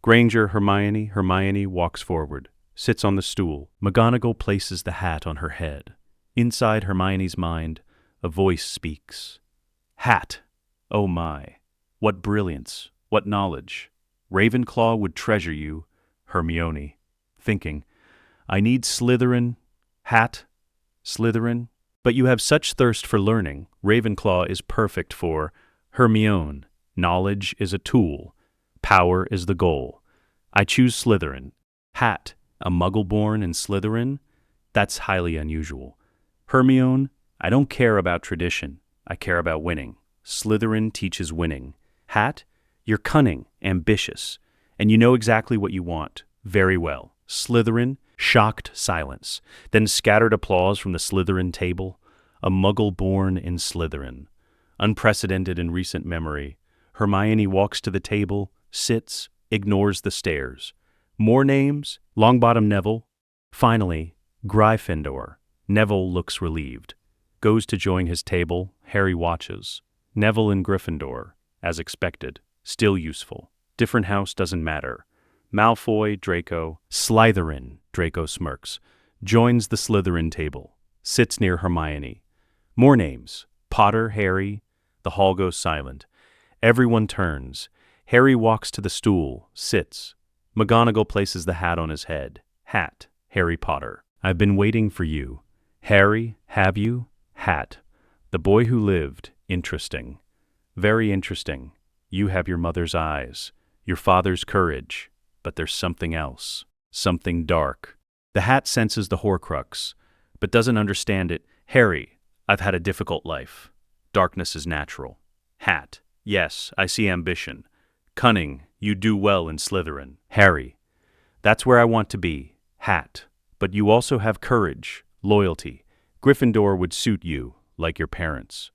Granger, Hermione. Hermione walks forward, sits on the stool. McGonagall places the hat on her head. Inside Hermione's mind, a voice speaks. Hat. Oh my. What brilliance, what knowledge. Ravenclaw would treasure you. Hermione. Thinking. I need Slytherin. Hat. Slytherin. But you have such thirst for learning. Ravenclaw is perfect for Hermione. Knowledge is a tool. Power is the goal. I choose Slytherin. Hat. A Muggle-born in Slytherin? That's highly unusual. Hermione. I don't care about tradition. I care about winning. Slytherin teaches winning. Hat. You're cunning, ambitious, and you know exactly what you want. Very well. Slytherin. Shocked silence, then scattered applause from the Slytherin table. A Muggle-born in Slytherin. Unprecedented in recent memory. Hermione walks to the table, sits, ignores the stares. More names? Longbottom Neville. Finally, Gryffindor. Neville looks relieved. Goes to join his table. Harry watches. Neville in Gryffindor, as expected. Still useful. Different house doesn't matter. Malfoy, Draco. Slytherin, Draco smirks. Joins the Slytherin table. Sits near Hermione. More names. Potter, Harry. The hall goes silent. Everyone turns. Harry walks to the stool, sits. McGonagall places the hat on his head. Hat. Harry Potter. I've been waiting for you. Harry, have you? Hat. The boy who lived. Interesting. Very interesting. You have your mother's eyes. Your father's courage. But there's something else. Something dark. The hat senses the Horcrux, but doesn't understand it. Harry, I've had a difficult life. Darkness is natural. Hat. Yes, I see ambition. Cunning, you do well in Slytherin. Harry. That's where I want to be. Hat. But you also have courage, loyalty. Gryffindor would suit you, like your parents.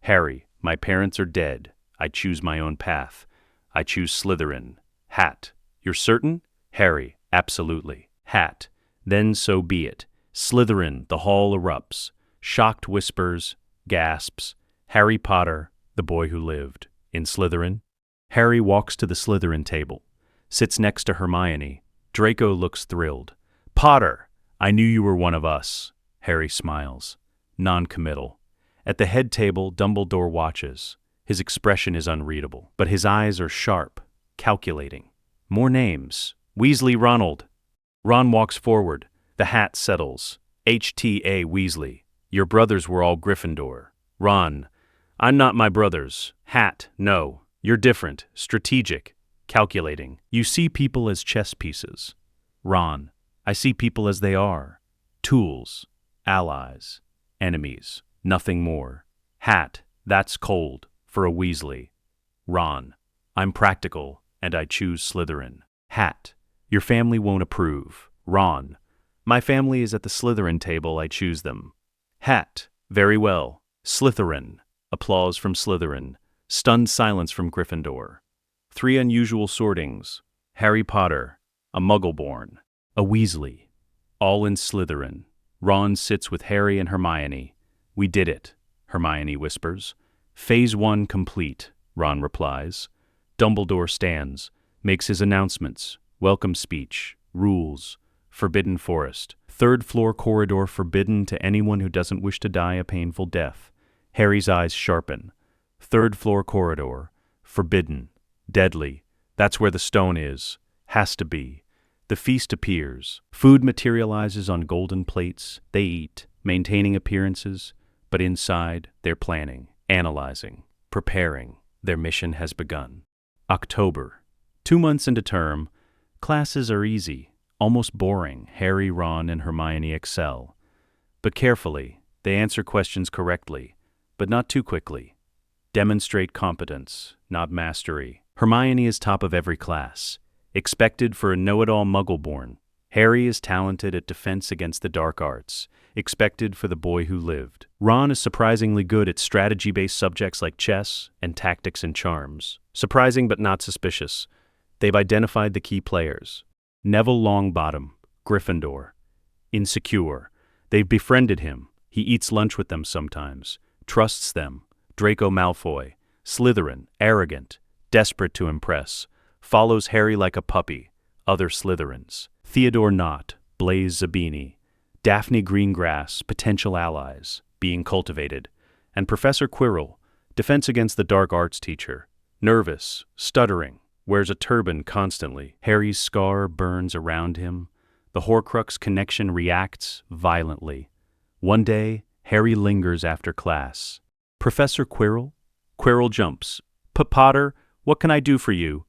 Harry, my parents are dead. I choose my own path. I choose Slytherin. Hat. You're certain? Harry, absolutely. Hat. Then so be it. Slytherin, the hall erupts. Shocked whispers, gasps. Harry Potter, the boy who lived. In Slytherin? Harry walks to the Slytherin table. Sits next to Hermione. Draco looks thrilled. Potter, I knew you were one of us. Harry smiles. Non-committal. At the head table, Dumbledore watches. His expression is unreadable, but his eyes are sharp, calculating. More names. Weasley Ronald. Ron walks forward. The hat settles. H.T.A. Weasley. Your brothers were all Gryffindor. Ron. I'm not my brothers. Hat. No. You're different. Strategic. Calculating. You see people as chess pieces. Ron. I see people as they are. Tools. Allies. Enemies. Nothing more. Hat. That's cold. For a Weasley. Ron. I'm practical. And I choose Slytherin. Hat. Your family won't approve. Ron. My family is at the Slytherin table. I choose them. Hat. Very well. Slytherin. Applause from Slytherin. Stunned silence from Gryffindor. 3 unusual sortings. Harry Potter. A Muggle-born. A Weasley. All in Slytherin. Ron sits with Harry and Hermione. We did it, Hermione whispers. Phase 1 complete, Ron replies. Dumbledore stands, makes his announcements, welcome speech, rules, forbidden forest, 3rd floor corridor forbidden to anyone who doesn't wish to die a painful death. Harry's eyes sharpen. Third floor corridor. Forbidden. Deadly. That's where the stone is. Has to be. The feast appears. Food materializes on golden plates. They eat, maintaining appearances, but inside they're planning, analyzing, preparing. Their mission has begun. October. 2 months into term. Classes are easy, almost boring. Harry, Ron, and Hermione excel. But carefully, they answer questions correctly, but not too quickly. Demonstrate competence, not mastery. Hermione is top of every class, expected for a know-it-all Muggle-born. Harry is talented at defense against the dark arts, expected for the boy who lived. Ron is surprisingly good at strategy-based subjects like chess and tactics and charms. Surprising but not suspicious. They've identified the key players. Neville Longbottom, Gryffindor. Insecure. They've befriended him. He eats lunch with them sometimes. Trusts them. Draco Malfoy. Slytherin, arrogant, desperate to impress. Follows Harry like a puppy. Other Slytherins. Theodore Nott, Blaise Zabini. Daphne Greengrass, potential allies, being cultivated. And Professor Quirrell, defense against the dark arts teacher. Nervous, stuttering, wears a turban constantly. Harry's scar burns around him. The Horcrux connection reacts violently. One day, Harry lingers after class. Professor Quirrell? Quirrell jumps. Potter, what can I do for you?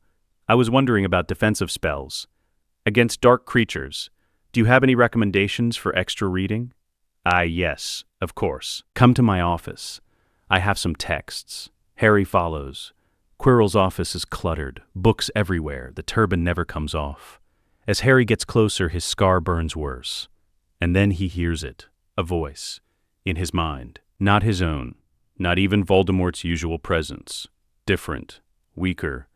I was wondering about defensive spells. Against dark creatures. Do you have any recommendations for extra reading? Yes, of course. Come to my office. I have some texts. Harry follows. Quirrell's office is cluttered, books everywhere, the turban never comes off. As Harry gets closer, his scar burns worse. And then he hears it, a voice, in his mind, not his own, not even Voldemort's usual presence. Different, weaker.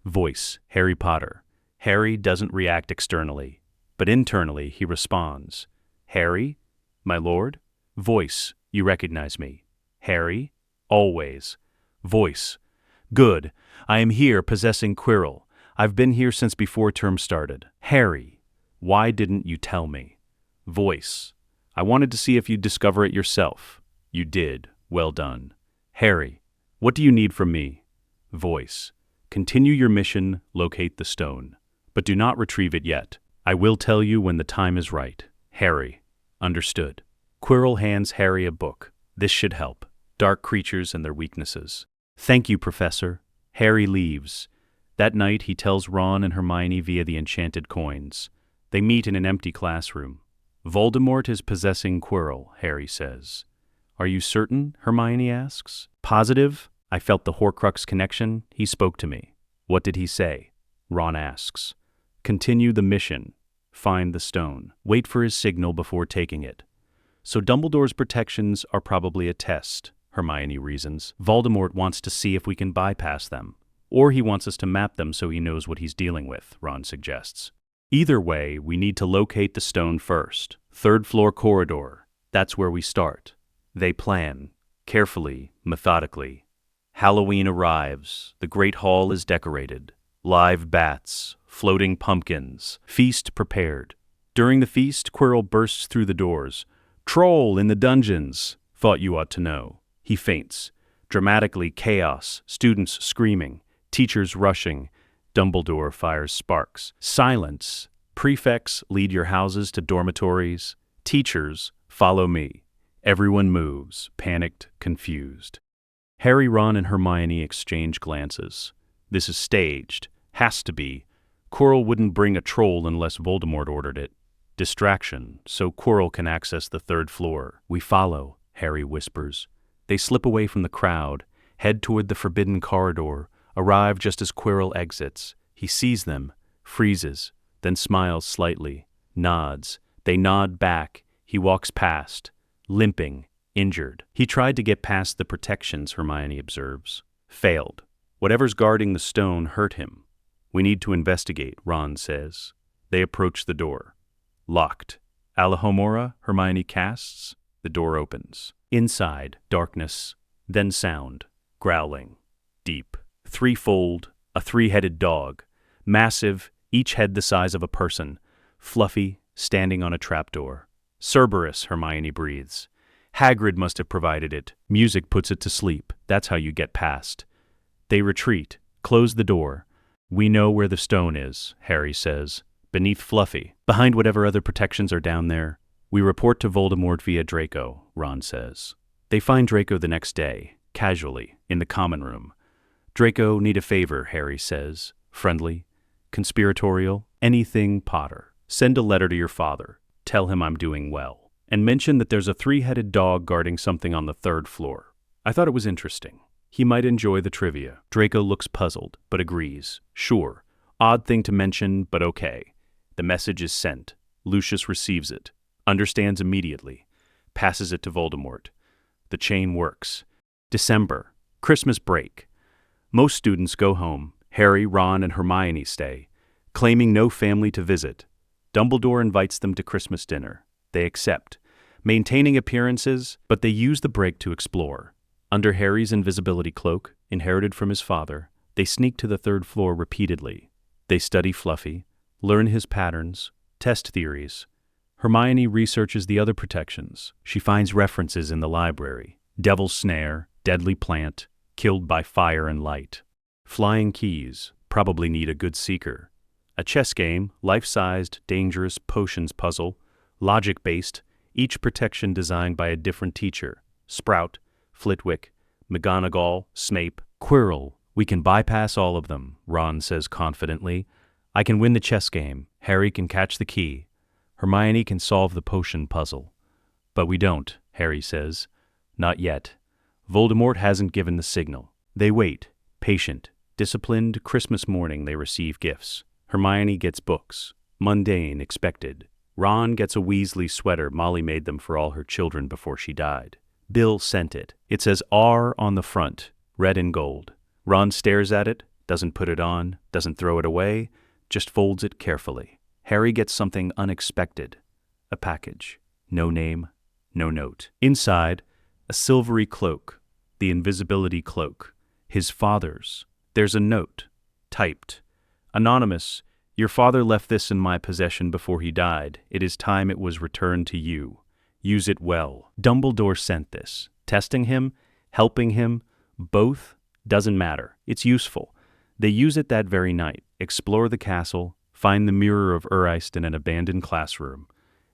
Voice, Harry Potter. Harry doesn't react externally, but internally he responds. Harry? My lord? Voice, you recognize me. Harry? Always. Voice. Good. I am here possessing Quirrell. I've been here since before term started. Harry, why didn't you tell me? Voice. I wanted to see if you'd discover it yourself. You did. Well done. Harry, what do you need from me? Voice. Continue your mission, locate the stone. But do not retrieve it yet. I will tell you when the time is right. Harry. Understood. Quirrell hands Harry a book. This should help. Dark creatures and their weaknesses. Thank you, Professor. Harry leaves. That night he tells Ron and Hermione via the enchanted coins. They meet in an empty classroom. Voldemort is possessing Quirrell, Harry says. Are you certain? Hermione asks. Positive? I felt the Horcrux connection. He spoke to me. What did he say? Ron asks. Continue the mission. Find the stone. Wait for his signal before taking it. So Dumbledore's protections are probably a test, Hermione reasons. Voldemort wants to see if we can bypass them. Or he wants us to map them so he knows what he's dealing with, Ron suggests. Either way, we need to locate the stone first. Third floor corridor. That's where we start. They plan. Carefully, methodically. Halloween arrives. The great hall is decorated. Live bats. Floating pumpkins. Feast prepared. During the feast, Quirrell bursts through the doors. Troll in the dungeons. Thought you ought to know. He faints. Dramatically chaos. Students screaming. Teachers rushing. Dumbledore fires sparks. Silence. Prefects lead your houses to dormitories. Teachers, follow me. Everyone moves, panicked, confused. Harry, Ron, and Hermione exchange glances. This is staged. Has to be. Quirrell wouldn't bring a troll unless Voldemort ordered it. Distraction, so Quirrell can access the third floor. We follow, Harry whispers. They slip away from the crowd, head toward the forbidden corridor, arrive just as Quirrell exits. He sees them, freezes, then smiles slightly, nods. They nod back. He walks past, limping, injured. He tried to get past the protections, Hermione observes. Failed. Whatever's guarding the stone hurt him. We need to investigate, Ron says. They approach the door. Locked. Alahomora, Hermione casts. The door opens. Inside, darkness, then sound, growling, deep. Threefold, a three-headed dog. Massive, each head the size of a person. Fluffy, standing on a trapdoor. Cerberus, Hermione breathes. Hagrid must have provided it. Music puts it to sleep. That's how you get past. They retreat, close the door. We know where the stone is, Harry says. Beneath Fluffy, behind whatever other protections are down there. We report to Voldemort via Draco, Ron says. They find Draco the next day, casually, in the common room. Draco, need a favor, Harry says. Friendly, conspiratorial, anything Potter. Send a letter to your father. Tell him I'm doing well. And mention that there's a 3-headed dog guarding something on the 3rd floor. I thought it was interesting. He might enjoy the trivia. Draco looks puzzled, but agrees. Sure. Odd thing to mention, but okay. The message is sent. Lucius receives it. Understands immediately. Passes it to Voldemort. The chain works. December. Christmas break. Most students go home. Harry, Ron, and Hermione stay, claiming no family to visit. Dumbledore invites them to Christmas dinner. They accept, maintaining appearances, but they use the break to explore. Under Harry's invisibility cloak, inherited from his father, they sneak to the 3rd floor repeatedly. They study Fluffy, learn his patterns, test theories. Hermione researches the other protections. She finds references in the library. Devil's Snare, Deadly Plant, Killed by Fire and Light. Flying Keys, probably need a good seeker. A chess game, life-sized, dangerous potions puzzle, logic-based, each protection designed by a different teacher. Sprout, Flitwick, McGonagall, Snape, Quirrell. We can bypass all of them, Ron says confidently. I can win the chess game. Harry can catch the key. Hermione can solve the potion puzzle. But we don't, Harry says. Not yet. Voldemort hasn't given the signal. They wait, patient, disciplined. Christmas morning they receive gifts. Hermione gets books. Mundane, expected. Ron gets a Weasley sweater Molly made them for all her children before she died. Bill sent it. It says R on the front, red and gold. Ron stares at it, doesn't put it on, doesn't throw it away, just folds it carefully. Harry gets something unexpected. A package. No name, no note. Inside, a silvery cloak. The invisibility cloak. His father's. There's a note. Typed. Anonymous, your father left this in my possession before he died. It is time it was returned to you. Use it well. Dumbledore sent this. Testing him, helping him, both, doesn't matter. It's useful. They use it that very night. Explore the castle, find the mirror of Erist in an abandoned classroom.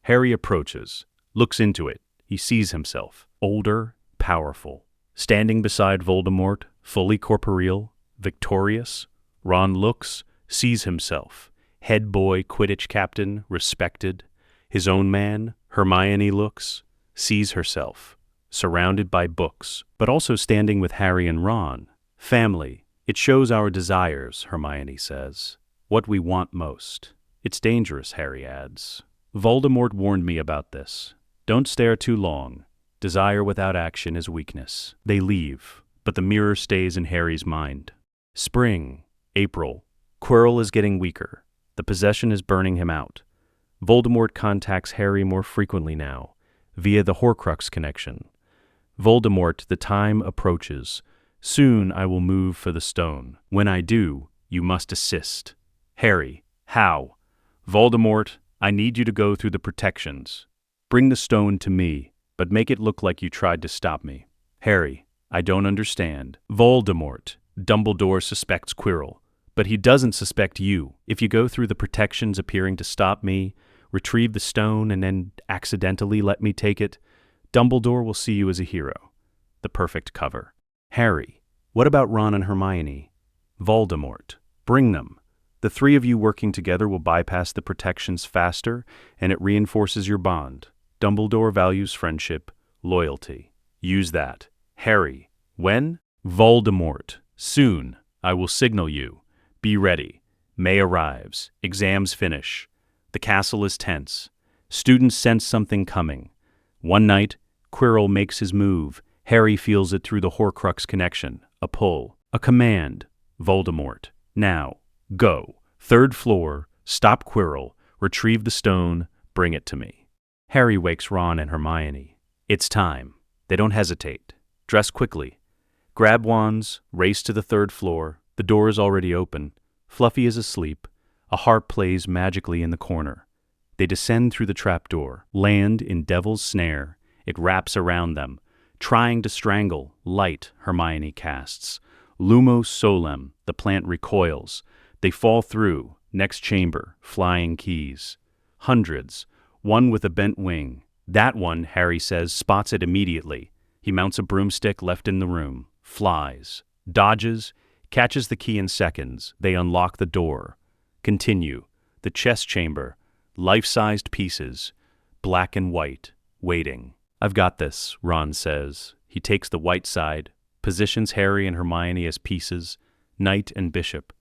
Harry approaches, looks into it. He sees himself. Older, powerful. Standing beside Voldemort, fully corporeal, victorious. Ron looks, sees himself. Head boy, Quidditch captain, respected. His own man. Hermione looks, sees herself. Surrounded by books, but also standing with Harry and Ron. Family. It shows our desires, Hermione says. What we want most. It's dangerous, Harry adds. Voldemort warned me about this. Don't stare too long. Desire without action is weakness. They leave, but the mirror stays in Harry's mind. Spring. April. Quirrell is getting weaker. The possession is burning him out. Voldemort contacts Harry more frequently now, via the Horcrux connection. Voldemort, the time approaches. Soon I will move for the stone. When I do, you must assist. Harry, how? Voldemort, I need you to go through the protections. Bring the stone to me, but make it look like you tried to stop me. Harry, I don't understand. Voldemort, Dumbledore suspects Quirrell, but he doesn't suspect you. If you go through the protections appearing to stop me, retrieve the stone, and then accidentally let me take it, Dumbledore will see you as a hero. The perfect cover. Harry, what about Ron and Hermione? Voldemort, bring them. The 3 of you working together will bypass the protections faster, and it reinforces your bond. Dumbledore values friendship, loyalty. Use that. Harry, when? Voldemort, soon. I will signal you. Be ready. May arrives. Exams finish. The castle is tense. Students sense something coming. One night, Quirrell makes his move. Harry feels it through the Horcrux connection. A pull. A command. Voldemort. Now. Go. 3rd floor. Stop Quirrell. Retrieve the stone. Bring it to me. Harry wakes Ron and Hermione. It's time. They don't hesitate. Dress quickly. Grab wands. Race to the 3rd floor. The door is already open. Fluffy is asleep. A harp plays magically in the corner. They descend through the trapdoor, land in Devil's Snare, It wraps around them. Trying to strangle, light, Hermione casts. Lumos solem, the plant recoils. They fall through. Next chamber, flying keys. Hundreds. One with a bent wing. That one, Harry says, spots it immediately. He mounts a broomstick left in the room. Flies. Dodges. Catches the key in seconds. They unlock the door. Continue. The chess chamber. Life-sized pieces. Black and white. Waiting. I've got this, Ron says. He takes the white side. Positions Harry and Hermione as pieces. Knight and bishop.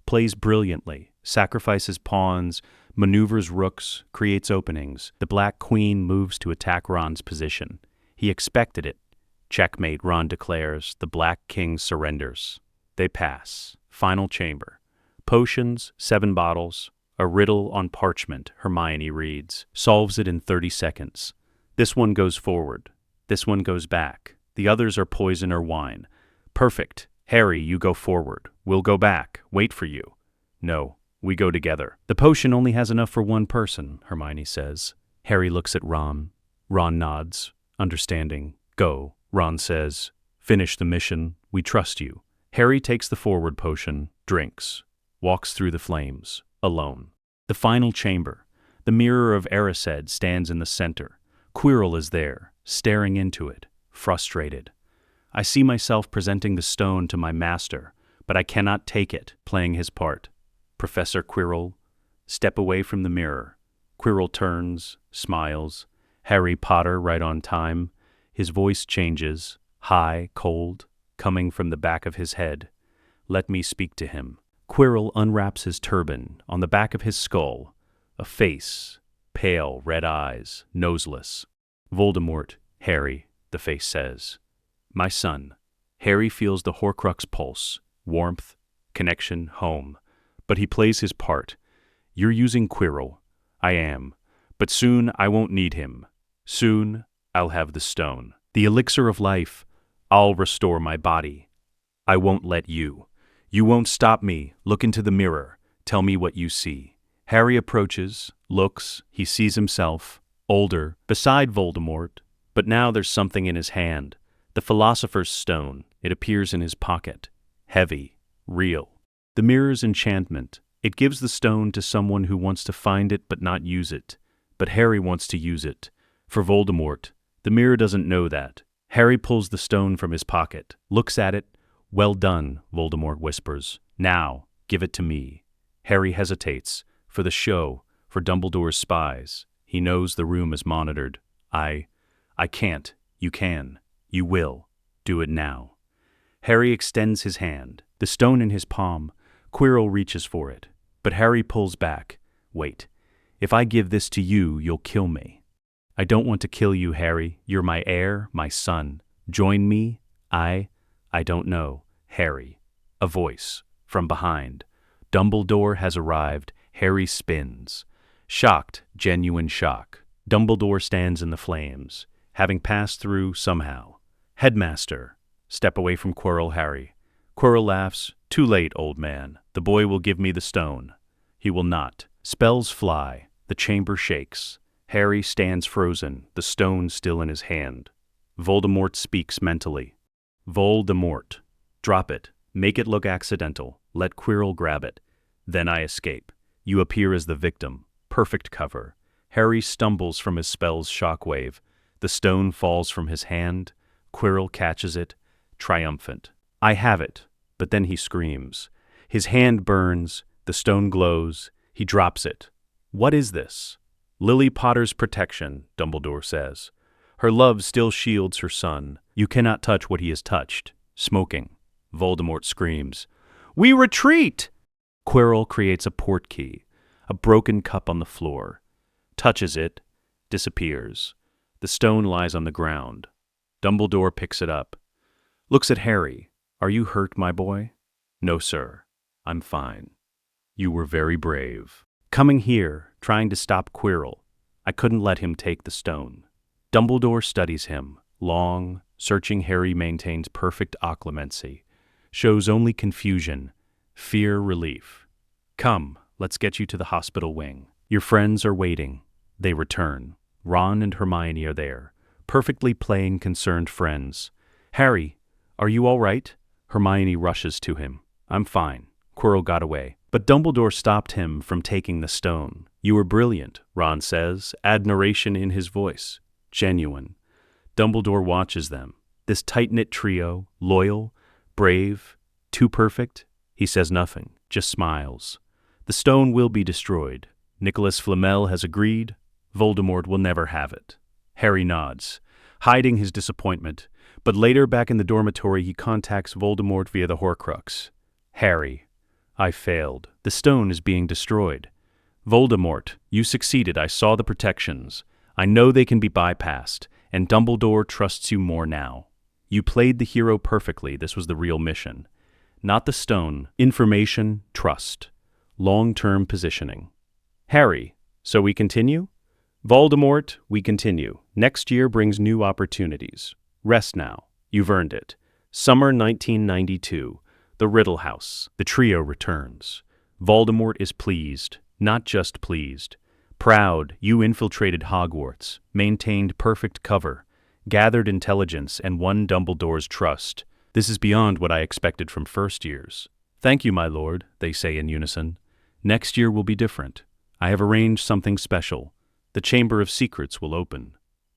Plays brilliantly. Sacrifices pawns. Maneuvers rooks. Creates openings. The Black Queen moves to attack Ron's position. He expected it. Checkmate, Ron declares. The Black King surrenders. They pass. Final chamber. Potions, 7 bottles. A riddle on parchment, Hermione reads. Solves it in 30 seconds. This one goes forward. This one goes back. The others are poison or wine. Perfect. Harry, you go forward. We'll go back. Wait for you. No, we go together. The potion only has enough for one person, Hermione says. Harry looks at Ron. Ron nods, understanding. Go, Ron says. Finish the mission. We trust you. Harry takes the forward potion, drinks, walks through the flames, alone. The final chamber. The mirror of Erised stands in the center. Quirrell is there, staring into it, frustrated. I see myself presenting the stone to my master, but I cannot take it, playing his part. Professor Quirrell, step away from the mirror. Quirrell turns, smiles. Harry Potter right on time. His voice changes, high, cold, coming from the back of his head. Let me speak to him. Quirrell unwraps his turban. On the back of his skull, a face, pale, red eyes, noseless. Voldemort, Harry, the face says. My son. Harry feels the Horcrux pulse, warmth, connection, home. But he plays his part. You're using Quirrell. I am. But soon I won't need him. Soon I'll have the stone. The elixir of life. I'll restore my body. I won't let you. You won't stop me. Look into the mirror. Tell me what you see. Harry approaches, looks, he sees himself, older, beside Voldemort, but now there's something in his hand. The Philosopher's Stone. It appears in his pocket. Heavy, real. The mirror's enchantment. It gives the stone to someone who wants to find it but not use it. But Harry wants to use it. For Voldemort, the mirror doesn't know that. Harry pulls the stone from his pocket, looks at it. Well done, Voldemort whispers. Now, give it to me. Harry hesitates. For the show, for Dumbledore's spies. He knows the room is monitored. I can't. You can. You will. Do it now. Harry extends his hand, the stone in his palm. Quirrell reaches for it, but Harry pulls back. Wait. If I give this to you, you'll kill me. I don't want to kill you, Harry. You're my heir, my son. Join me? I don't know. Harry. A voice. From behind. Dumbledore has arrived. Harry spins. Shocked, genuine shock. Dumbledore stands in the flames, having passed through somehow. Headmaster. Step away from Quirrell, Harry. Quirrell laughs. Too late, old man. The boy will give me the stone. He will not. Spells fly. The chamber shakes. Harry stands frozen, the stone still in his hand. Voldemort speaks mentally. Voldemort. Drop it. Make it look accidental. Let Quirrell grab it. Then I escape. You appear as the victim. Perfect cover. Harry stumbles from his spell's shockwave. The stone falls from his hand. Quirrell catches it, triumphant. I have it. But then he screams. His hand burns. The stone glows. He drops it. What is this? Lily Potter's protection, Dumbledore says. Her love still shields her son. You cannot touch what he has touched. Smoking. Voldemort screams. We retreat! Quirrell creates a portkey, a broken cup on the floor. Touches it. Disappears. The stone lies on the ground. Dumbledore picks it up. Looks at Harry. Are you hurt, my boy? No, sir. I'm fine. You were very brave. Coming here, trying to stop Quirrell. I couldn't let him take the stone. Dumbledore studies him. Long, searching Harry maintains perfect occlumency. Shows only confusion. Fear relief. Come, let's get you to the hospital wing. Your friends are waiting. They return. Ron and Hermione are there. perfectly playing concerned friends. "Harry, are you all right?" Hermione rushes to him. "I'm fine. Quirrell got away." But Dumbledore stopped him from taking the stone. "You were brilliant," Ron says, admiration in his voice. Genuine. Dumbledore watches them. This tight-knit trio, loyal, brave, too perfect. He says nothing, just smiles. The stone will be destroyed. Nicholas Flamel has agreed. Voldemort will never have it. Harry nods, hiding his disappointment, but later back in the dormitory he contacts Voldemort via the Horcrux. "Harry, I failed. The stone is being destroyed. Voldemort, you succeeded. I saw the protections. I know they can be bypassed, and Dumbledore trusts you more now. You played the hero perfectly. This was the real mission. Not the stone. Information, trust. Long-term positioning. Harry, so we continue? Voldemort, we continue. Next year brings new opportunities. Rest now. You've earned it. Summer 1992. The Riddle House. The trio returns. Voldemort is pleased. Not just pleased. Proud, you infiltrated Hogwarts, maintained perfect cover, gathered intelligence, and won Dumbledore's trust. This is beyond what I expected from first years. Thank you, my lord, they say in unison. Next year will be different. I have arranged something special. The Chamber of Secrets will open.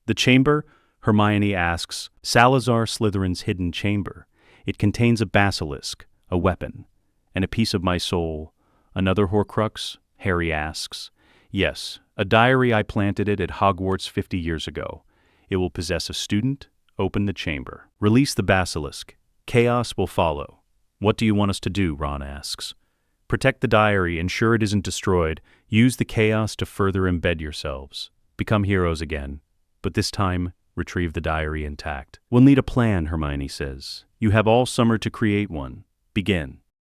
The chamber? Hermione asks. Salazar Slytherin's hidden chamber. It contains a basilisk, a weapon, and a piece of my soul. Another Horcrux? Harry asks. Yes, a diary. I planted it at Hogwarts 50 years ago. It will possess a student. Open the chamber. Release the basilisk. Chaos will follow. What do you want us to do? Ron asks. Protect the diary, ensure it isn't destroyed. Use the chaos to further embed yourselves. Become heroes again. But this time, retrieve the diary intact. We'll need a plan, Hermione says. You have all summer to create one. Begin.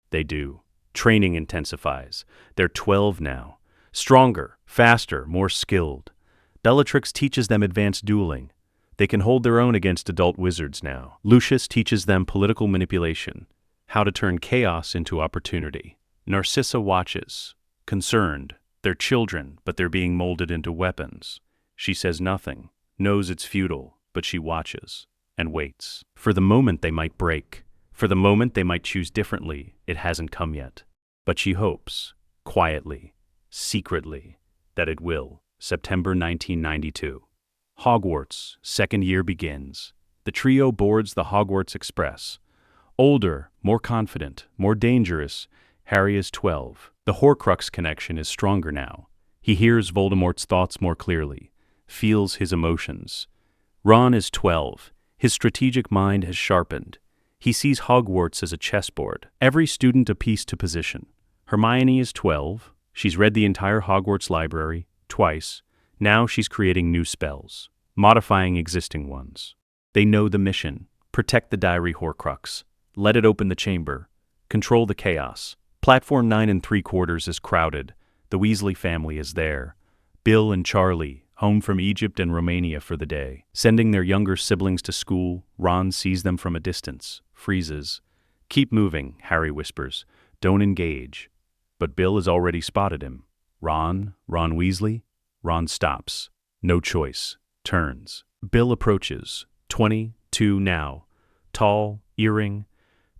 They do. Training intensifies. They're 12 now. Stronger, faster, more skilled. Bellatrix teaches them advanced dueling. They can hold their own against adult wizards now. Lucius teaches them political manipulation, how to turn chaos into opportunity. Narcissa watches, concerned. They're children, but they're being molded into weapons. She says nothing, knows it's futile, but she watches and waits. For the moment they might break. For the moment they might choose differently. It hasn't come yet. But she hopes, quietly, secretly, that it will. September 1992. Hogwarts, second year begins. The trio boards the Hogwarts Express. Older, more confident, more dangerous, Harry is 12. The Horcrux connection is stronger now. He hears Voldemort's thoughts more clearly, feels his emotions. Ron is 12. His strategic mind has sharpened. He sees Hogwarts as a chessboard, every student a piece to position. Hermione is 12. She's read the entire Hogwarts library, twice. Now she's creating new spells, modifying existing ones. They know the mission. Protect the diary Horcrux. Let it open the chamber. Control the chaos. Platform 9 3/4 is crowded. The Weasley family is there. Bill and Charlie, home from Egypt and Romania for the day. Sending their younger siblings to school, Ron sees them from a distance, freezes. Keep moving, Harry whispers. Don't engage. But Bill has already spotted him. Ron Weasley? Ron stops. No choice. Turns. Bill approaches. 22 now. Tall, earring,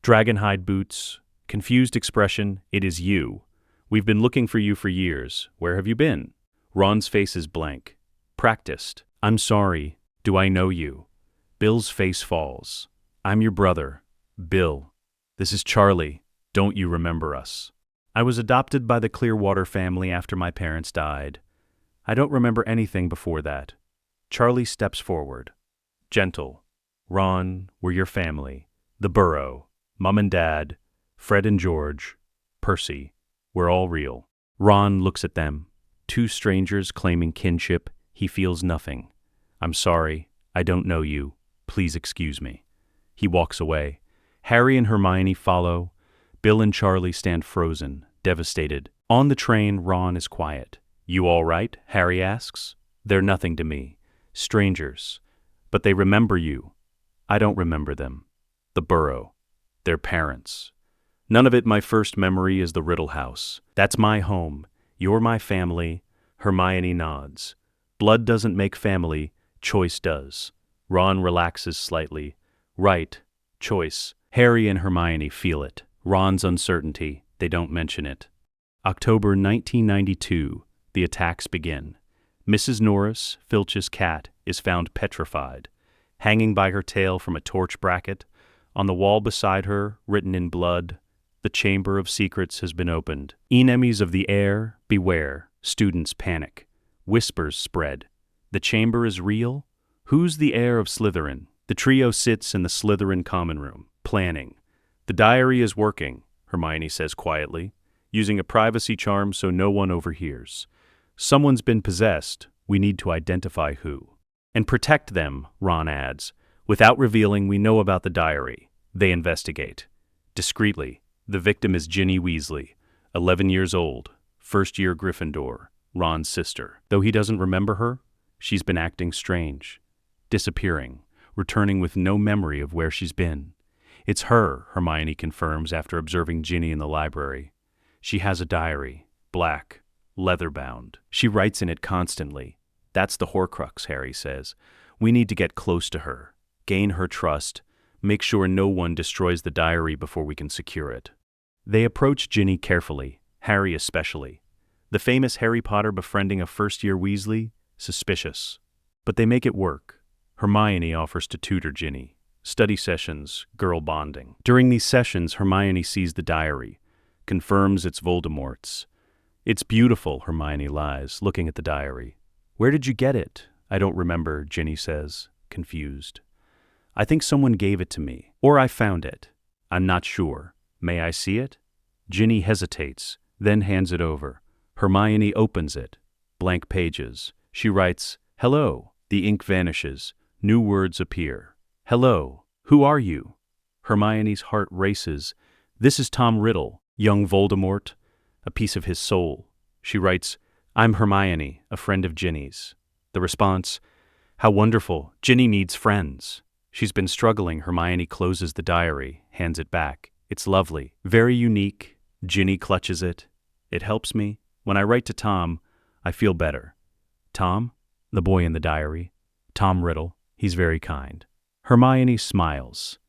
dragonhide boots, confused expression. It is you. We've been looking for you for years. Where have you been? Ron's face is blank. Practiced. I'm sorry. Do I know you? Bill's face falls. I'm your brother. Bill. This is Charlie. Don't you remember us? I was adopted by the Clearwater family after my parents died. I don't remember anything before that. Charlie steps forward. Gentle. Ron, we're your family. The Burrow. Mom and Dad. Fred and George. Percy. We're all real. Ron looks at them. Two strangers claiming kinship. He feels nothing. I'm sorry. I don't know you. Please excuse me. He walks away. Harry and Hermione follow. Bill and Charlie stand frozen, devastated. On the train, Ron is quiet. You all right? Harry asks. They're nothing to me. Strangers. But they remember you. I don't remember them. The Burrow. Their parents. None of it. My first memory is the Riddle House. That's my home. You're my family. Hermione nods. Blood doesn't make family. Choice does. Ron relaxes slightly. Right. Choice. Harry and Hermione feel it. Ron's uncertainty. They don't mention it. October 1992. The attacks begin. Mrs. Norris, Filch's cat, is found petrified, hanging by her tail from a torch bracket. On the wall beside her, written in blood, "The Chamber of Secrets has been opened. Enemies of the heir, beware." Students panic. Whispers spread. The chamber is real? Who's the heir of Slytherin? The trio sits in the Slytherin common room, planning. The diary is working, Hermione says quietly, using a privacy charm so no one overhears. Someone's been possessed. We need to identify who. And protect them, Ron adds. Without revealing, we know about the diary. They investigate. Discreetly, the victim is Ginny Weasley, 11 years old, first-year Gryffindor, Ron's sister. Though he doesn't remember her, she's been acting strange, disappearing, returning with no memory of where she's been. It's her, Hermione confirms after observing Ginny in the library. She has a diary, black, leather-bound. She writes in it constantly. That's the Horcrux, Harry says. We need to get close to her, gain her trust, make sure no one destroys the diary before we can secure it. They approach Ginny carefully, Harry especially. The famous Harry Potter befriending a first-year Weasley? Suspicious. But they make it work. Hermione offers to tutor Ginny. Study sessions, girl bonding. During these sessions, Hermione sees the diary, confirms it's Voldemort's. It's beautiful, Hermione lies, looking at the diary. Where did you get it? I don't remember, Ginny says, confused. I think someone gave it to me, or I found it. I'm not sure. May I see it? Ginny hesitates, then hands it over. Hermione opens it. Blank pages. She writes, "Hello." The ink vanishes. New words appear. "Hello. Who are you?" Hermione's heart races. This is Tom Riddle, young Voldemort, a piece of his soul. She writes, "I'm Hermione, a friend of Ginny's." The response, "How wonderful. Ginny needs friends." She's been struggling. Hermione closes the diary, hands it back. It's lovely, very unique. Ginny clutches it. It helps me. When I write to Tom, I feel better. Tom? The boy in the diary. Tom Riddle. He's very kind. Hermione smiles.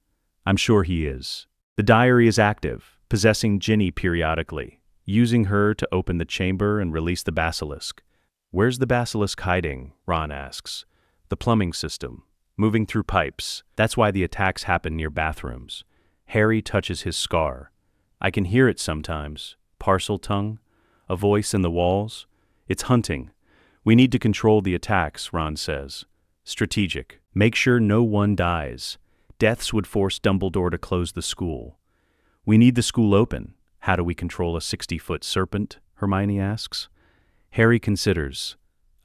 I'm sure he is. The diary is active, possessing Ginny periodically, using her to open the chamber and release the basilisk. Where's the basilisk hiding? Ron asks. The plumbing system. Moving through pipes. That's why the attacks happen near bathrooms. Harry touches his scar. I can hear it sometimes. Parcel tongue. A voice in the walls. It's hunting. We need to control the attacks, Ron says. Strategic. Make sure no one dies. Deaths would force Dumbledore to close the school. We need the school open. How do we control a 60-foot serpent? Hermione asks. Harry considers.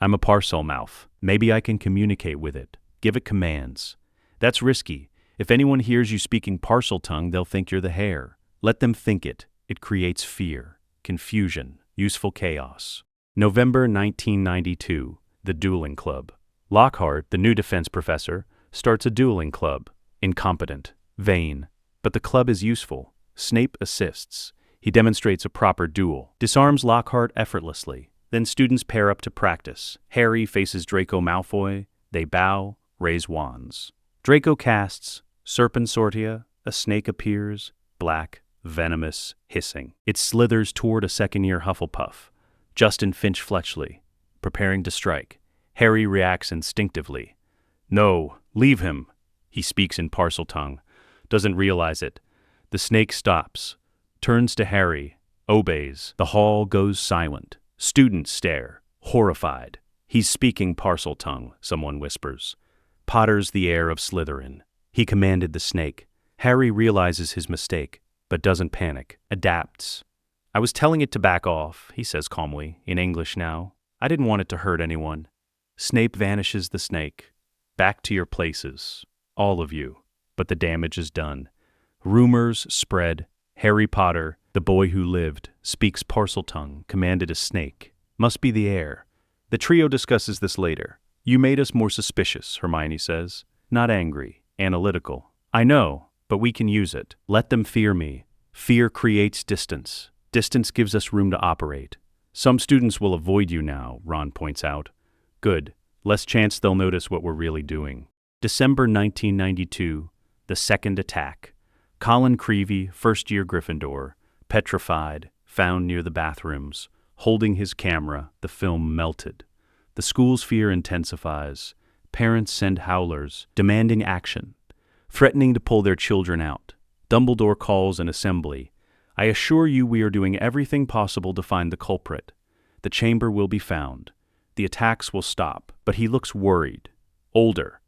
I'm a parcel mouth. Maybe I can communicate with it. Give it commands. That's risky. If anyone hears you speaking parcel tongue, they'll think you're the heir. Let them think it. It creates fear, confusion, useful chaos. November 1992. The Dueling Club. Lockhart, the new defense professor, starts a dueling club. Incompetent. Vain. But the club is useful. Snape assists. He demonstrates a proper duel. Disarms Lockhart effortlessly. Then students pair up to practice. Harry faces Draco Malfoy. They bow, raise wands. Draco casts. Serpensortia. A snake appears. Black, venomous, hissing. It slithers toward a second-year Hufflepuff. Justin Finch Fletchley, preparing to strike. Harry reacts instinctively. No, leave him. He speaks in parcel tongue. Doesn't realize it. The snake stops. Turns to Harry. Obeys. The hall goes silent. Students stare, horrified. He's speaking parcel tongue, someone whispers. Potter's the heir of Slytherin. He commanded the snake. Harry realizes his mistake, but doesn't panic. Adapts. I was telling it to back off, he says calmly, in English now. I didn't want it to hurt anyone. Snape vanishes the snake. Back to your places. All of you. But the damage is done. Rumors spread. Harry Potter, the boy who lived, speaks parcel tongue, commanded a snake. Must be the heir. The trio discusses this later. You made us more suspicious, Hermione says. Not angry, analytical. I know, but we can use it. Let them fear me. Fear creates distance. Distance gives us room to operate. Some students will avoid you now, Ron points out. Good. Less chance they'll notice what we're really doing. December 1992, the second attack. Colin Creevey, first-year Gryffindor, petrified, found near the bathrooms. Holding his camera, the film melted. The school's fear intensifies. Parents send howlers, demanding action, threatening to pull their children out. Dumbledore calls an assembly. I assure you we are doing everything possible to find the culprit. The chamber will be found. The attacks will stop, but he looks worried. Older.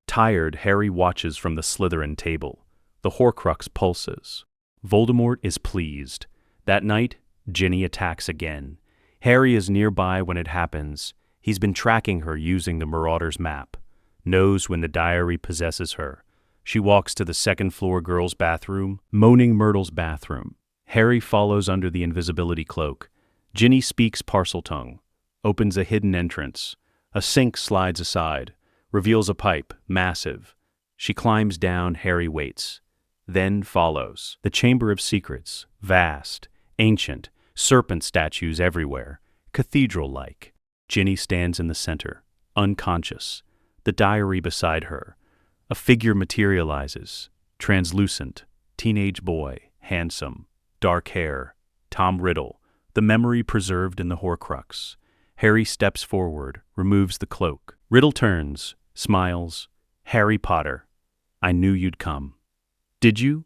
Tired, Harry watches from the Slytherin table. The Horcrux pulses. Voldemort is pleased. That night, Ginny attacks again. Harry is nearby when it happens. He's been tracking her using the Marauder's map. Knows when the diary possesses her. She walks to the second-floor girls' bathroom, Moaning Myrtle's bathroom. Harry follows under the invisibility cloak. Ginny speaks Parseltongue, opens a hidden entrance. A sink slides aside, reveals a pipe, massive. She climbs down, Harry waits. Then follows. The Chamber of Secrets, vast, ancient, serpent statues everywhere, cathedral-like. Ginny stands in the center, unconscious. The diary beside her. A figure materializes, translucent, teenage boy, handsome, dark hair, Tom Riddle, the memory preserved in the Horcrux. Harry steps forward, removes the cloak. Riddle turns, smiles. Harry Potter, I knew you'd come. Did you?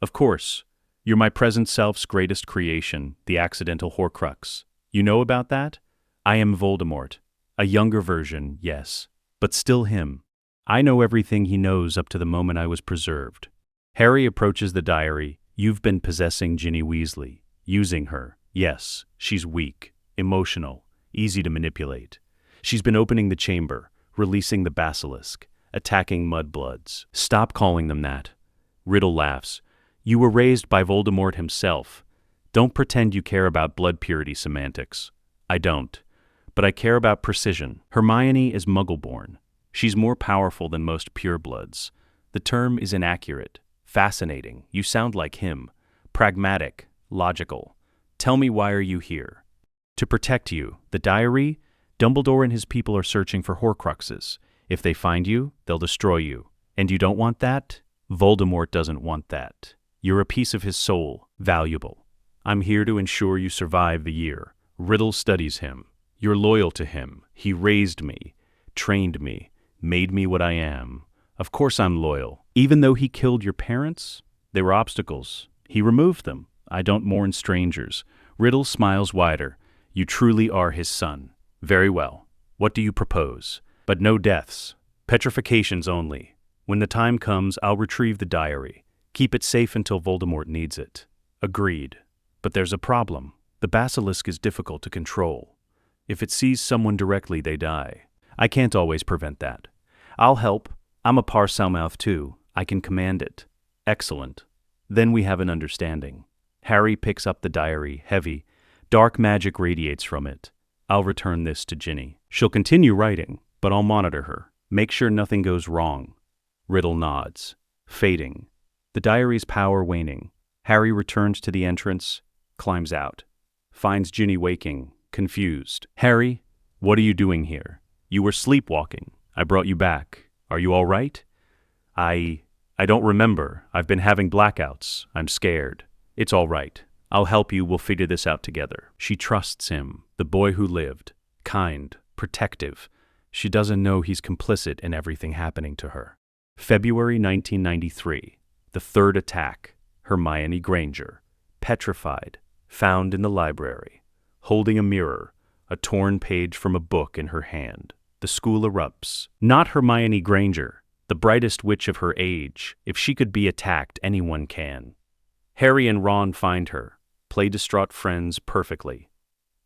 Of course. You're my present self's greatest creation, the accidental Horcrux. You know about that? I am Voldemort. A younger version, yes, but still him. I know everything he knows up to the moment I was preserved. Harry approaches the diary. You've been possessing Ginny Weasley. Using her. Yes, she's weak, emotional, easy to manipulate. She's been opening the chamber, releasing the basilisk, attacking mudbloods. Stop calling them that. Riddle laughs. You were raised by Voldemort himself. Don't pretend you care about blood purity semantics. I don't. But I care about precision. Hermione is Muggle-born. She's more powerful than most purebloods. The term is inaccurate. Fascinating. You sound like him. Pragmatic. Logical. Tell me, why are you here? To protect you. The diary? Dumbledore and his people are searching for Horcruxes. If they find you, they'll destroy you. And you don't want that? Voldemort doesn't want that. You're a piece of his soul. Valuable. I'm here to ensure you survive the year. Riddle studies him. You're loyal to him. He raised me, trained me, made me what I am. Of course I'm loyal. Even though he killed your parents? They were obstacles. He removed them. I don't mourn strangers. Riddle smiles wider. You truly are his son. Very well. What do you propose? But no deaths. Petrifications only. When the time comes, I'll retrieve the diary. Keep it safe until Voldemort needs it. Agreed. But there's a problem. The basilisk is difficult to control. If it sees someone directly, they die. I can't always prevent that. I'll help. I'm a Parselmouth too. I can command it. Excellent. Then we have an understanding. Harry picks up the diary, heavy. Dark magic radiates from it. I'll return this to Ginny. She'll continue writing, but I'll monitor her. Make sure nothing goes wrong. Riddle nods. Fading. The diary's power waning. Harry returns to the entrance, climbs out. Finds Ginny waking, confused. Harry, what are you doing here? You were sleepwalking. I brought you back. Are you all right? I don't remember. I've been having blackouts. I'm scared. It's all right. I'll help you. We'll figure this out together. She trusts him, the boy who lived. Kind, protective. She doesn't know he's complicit in everything happening to her. February 1993. The third attack. Hermione Granger. Petrified. Found in the library. Holding a mirror. A torn page from a book in her hand. The school erupts. Not Hermione Granger, the brightest witch of her age. If she could be attacked, anyone can. Harry and Ron find her, play distraught friends perfectly.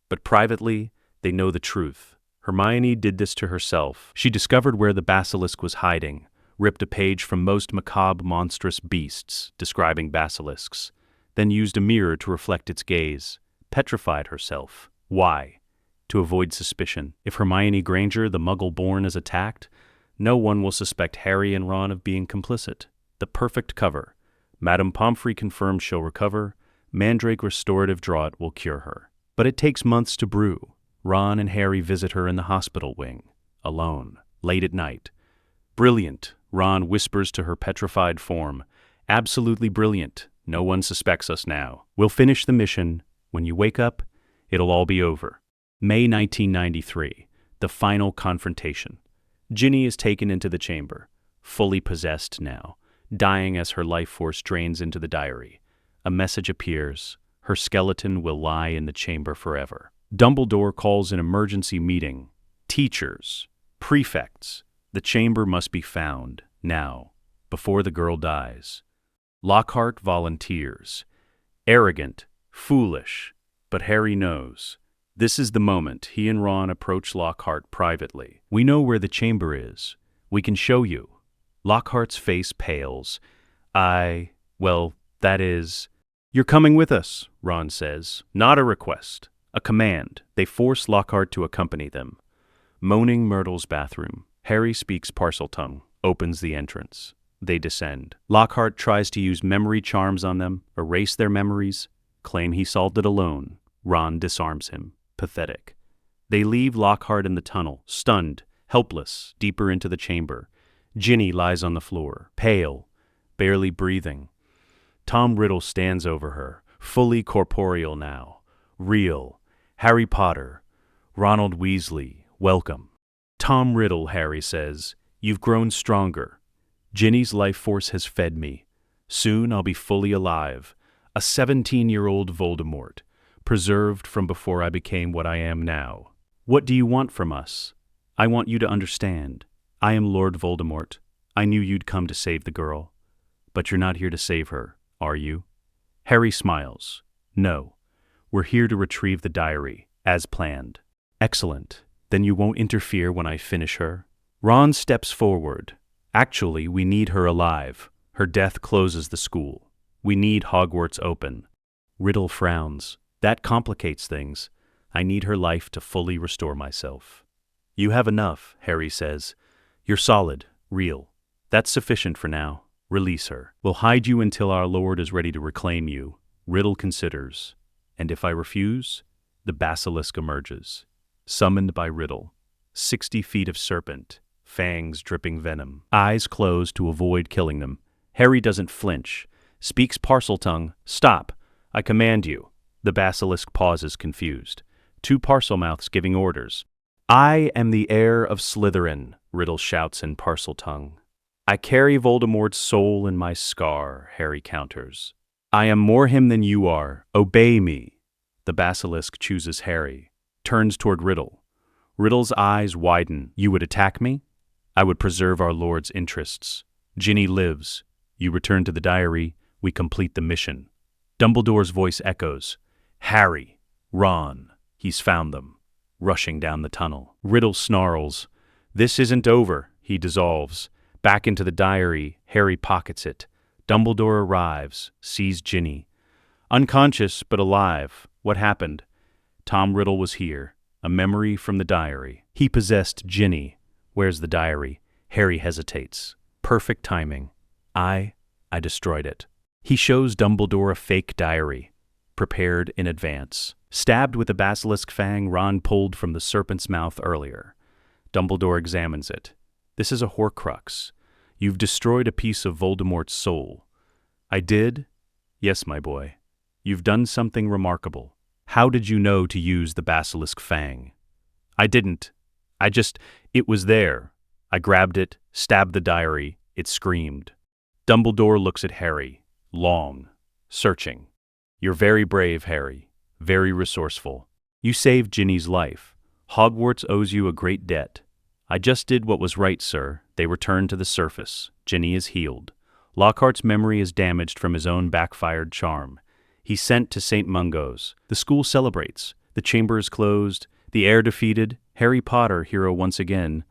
But privately, they know the truth. Hermione did this to herself. She discovered where the basilisk was hiding, ripped a page from most macabre monstrous beasts, describing basilisks, then used a mirror to reflect its gaze, petrified herself. Why? To avoid suspicion. If Hermione Granger, the Muggle-born, is attacked, no one will suspect Harry and Ron of being complicit. The perfect cover. Madame Pomfrey confirms she'll recover. Mandrake restorative draught will cure her. But it takes months to brew. Ron and Harry visit her in the hospital wing, alone, late at night. Brilliant, Ron whispers to her petrified form. Absolutely brilliant. No one suspects us now. We'll finish the mission. When you wake up, it'll all be over. May 1993. The final confrontation. Ginny is taken into the chamber, fully possessed now, dying as her life force drains into the diary. A message appears. Her skeleton will lie in the chamber forever. Dumbledore calls an emergency meeting. Teachers, prefects, the chamber must be found, now, before the girl dies. Lockhart volunteers. Arrogant, foolish, but Harry knows. This is the moment he and Ron approach Lockhart privately. We know where the chamber is. We can show you. Lockhart's face pales. That is... You're coming with us, Ron says. Not a request. A command. They force Lockhart to accompany them. Moaning Myrtle's bathroom. Harry speaks Parseltongue, opens the entrance. They descend. Lockhart tries to use memory charms on them, erase their memories, claim he solved it alone. Ron disarms him. Pathetic. They leave Lockhart in the tunnel, stunned, helpless, deeper into the chamber. Ginny lies on the floor, pale, barely breathing. Tom Riddle stands over her, fully corporeal now. Real. Harry Potter. Ronald Weasley, welcome. Tom Riddle, Harry says, you've grown stronger. Ginny's life force has fed me. Soon I'll be fully alive. A 17-year-old Voldemort, preserved from before I became what I am now. What do you want from us? I want you to understand. I am Lord Voldemort. I knew you'd come to save the girl. But you're not here to save her, are you? Harry smiles. No. We're here to retrieve the diary, as planned. Excellent. Then you won't interfere when I finish her? Ron steps forward. Actually, we need her alive. Her death closes the school. We need Hogwarts open. Riddle frowns. That complicates things. I need her life to fully restore myself. You have enough, Harry says. You're solid, real. That's sufficient for now. Release her. We'll hide you until our Lord is ready to reclaim you. Riddle considers. And if I refuse, the basilisk emerges. Summoned by Riddle. 60 feet of serpent. Fangs dripping venom. Eyes closed to avoid killing them. Harry doesn't flinch. Speaks Parseltongue. Stop. I command you. The basilisk pauses confused. 2 Parselmouths giving orders. I am the heir of Slytherin, Riddle shouts in Parseltongue. I carry Voldemort's soul in my scar, Harry counters. I am more him than you are. Obey me. The basilisk chooses Harry. Turns toward Riddle. Riddle's eyes widen. You would attack me? I would preserve our Lord's interests. Ginny lives. You return to the diary. We complete the mission. Dumbledore's voice echoes. Harry. Ron. He's found them. Rushing down the tunnel. Riddle snarls. This isn't over. He dissolves. Back into the diary, Harry pockets it. Dumbledore arrives, sees Ginny. Unconscious, but alive. What happened? Tom Riddle was here. A memory from the diary. He possessed Ginny. Where's the diary? Harry hesitates. Perfect timing. I destroyed it. He shows Dumbledore a fake diary, prepared in advance. Stabbed with a basilisk fang Ron pulled from the serpent's mouth earlier. Dumbledore examines it. This is a Horcrux. You've destroyed a piece of Voldemort's soul. I did? Yes, my boy. You've done something remarkable. How did you know to use the basilisk fang? I didn't. It was there. I grabbed it, stabbed the diary. It screamed. Dumbledore looks at Harry, long, searching. You're very brave, Harry. Very resourceful. You saved Ginny's life. Hogwarts owes you a great debt. I just did what was right, sir. They returned to the surface. Ginny is healed. Lockhart's memory is damaged from his own backfired charm. He's sent to St. Mungo's. The school celebrates. The chamber is closed. The heir defeated. Harry Potter, hero once again.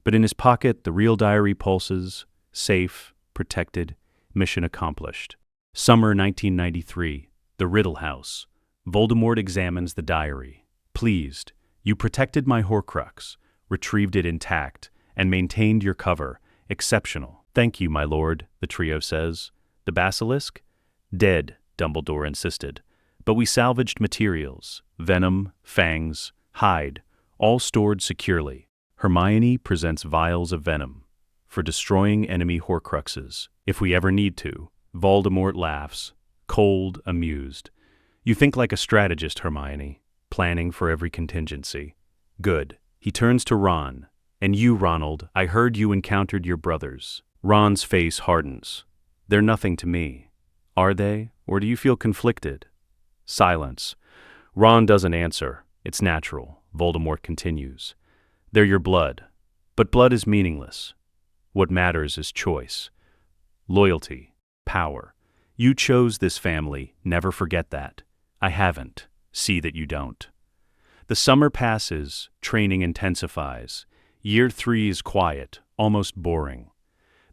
But in his pocket, the real diary pulses. Safe, protected, mission accomplished. Summer 1993. The Riddle House. Voldemort examines the diary. Pleased. You protected my Horcrux, retrieved it intact, and maintained your cover. Exceptional. Thank you, my lord, the trio says. The basilisk? Dead, Dumbledore insisted. But we salvaged materials. Venom, fangs, hide, all stored securely. Hermione presents vials of venom. for destroying enemy Horcruxes. If we ever need to. Voldemort laughs, cold, amused. You think like a strategist, Hermione, planning for every contingency. Good. He turns to Ron. And you, Ronald, I heard you encountered your brothers. Ron's face hardens. They're nothing to me. Are they, or do you feel conflicted? Silence. Ron doesn't answer. It's natural. Voldemort continues. They're your blood. But blood is meaningless. What matters is choice. Loyalty. Power. You chose this family. Never forget that. I haven't. See that you don't. The summer passes. Training intensifies. Year 3 is quiet, almost boring.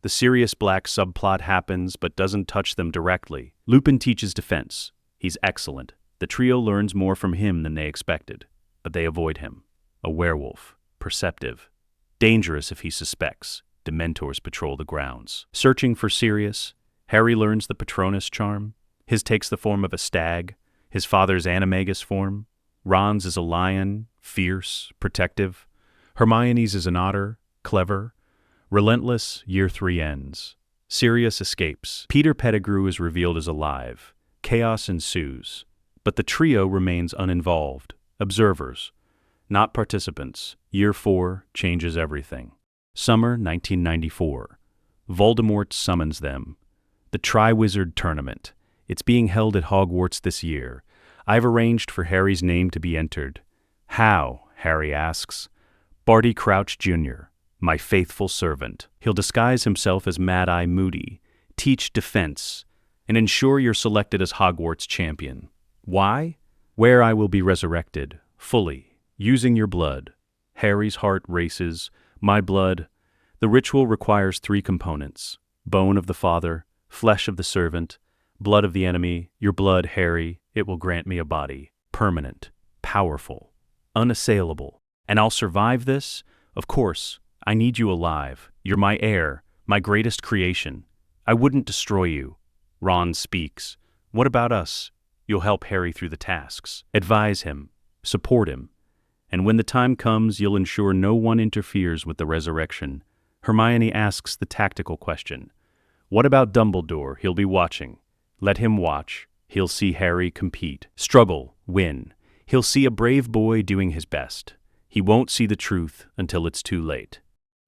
The serious black subplot happens but doesn't touch them directly. Lupin teaches defense. He's excellent. The trio learns more from him than they expected, but they avoid him. A werewolf. Perceptive. Dangerous if he suspects. Dementors patrol the grounds. Searching for Sirius, Harry learns the Patronus charm. His takes the form of a stag. His father's animagus form. Ron's is a lion, fierce, protective. Hermione's is an otter, clever. Relentless, year 3 ends. Sirius escapes. Peter Pettigrew is revealed as alive. Chaos ensues. But the trio remains uninvolved. Observers, not participants. Year 4 changes everything. Summer 1994. Voldemort summons them. The Triwizard Tournament. It's being held at Hogwarts this year. I've arranged for Harry's name to be entered. How? Harry asks. Barty Crouch Jr., my faithful servant. He'll disguise himself as Mad-Eye Moody, teach defense, and ensure you're selected as Hogwarts champion. Why? Where I will be resurrected, fully, using your blood. Harry's heart races. My blood. The ritual requires 3 components. Bone of the father, flesh of the servant, blood of the enemy. Your blood, Harry, it will grant me a body. Permanent, powerful, unassailable. And I'll survive this? Of course. I need you alive. You're my heir, my greatest creation. I wouldn't destroy you. Ron speaks. What about us? You'll help Harry through the tasks. Advise him. Support him. And when the time comes, you'll ensure no one interferes with the resurrection. Hermione asks the tactical question. What about Dumbledore? He'll be watching. Let him watch. He'll see Harry compete. Struggle. Win. He'll see a brave boy doing his best. He won't see the truth until it's too late.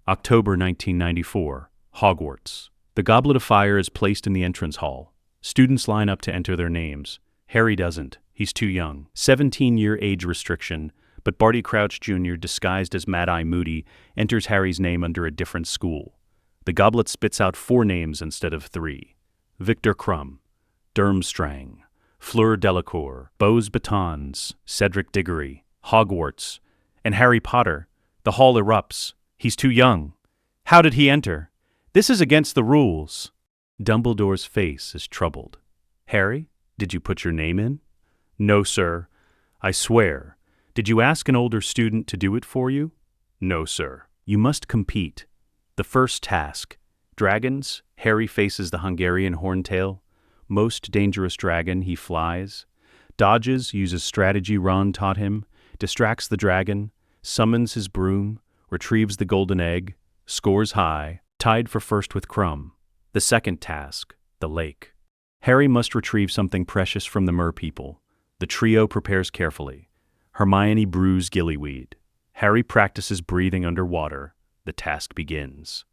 October 1994. Hogwarts. The Goblet of Fire is placed in the entrance hall. Students line up to enter their names. Harry doesn't. He's too young. 17-year age restriction, but Barty Crouch Jr., disguised as Mad-Eye Moody, enters Harry's name under a different school. The goblet spits out 4 names instead of 3. Victor Crumb, Durmstrang, Fleur Delacour, Bose Batons, Cedric Diggory, Hogwarts, and Harry Potter. The hall erupts. He's too young. How did he enter? This is against the rules. Dumbledore's face is troubled. Harry, did you put your name in? No, sir. I swear. Did you ask an older student to do it for you? No, sir. You must compete. The first task. Dragons. Harry faces the Hungarian Horntail. Most dangerous dragon, he flies. Dodges, uses strategy Ron taught him. Distracts the dragon. Summons his broom. Retrieves the golden egg. Scores high. Tied for first with Crumb. The second task. The lake. Harry must retrieve something precious from the merpeople. The trio prepares carefully. Hermione brews gillyweed. Harry practices breathing underwater. The task begins.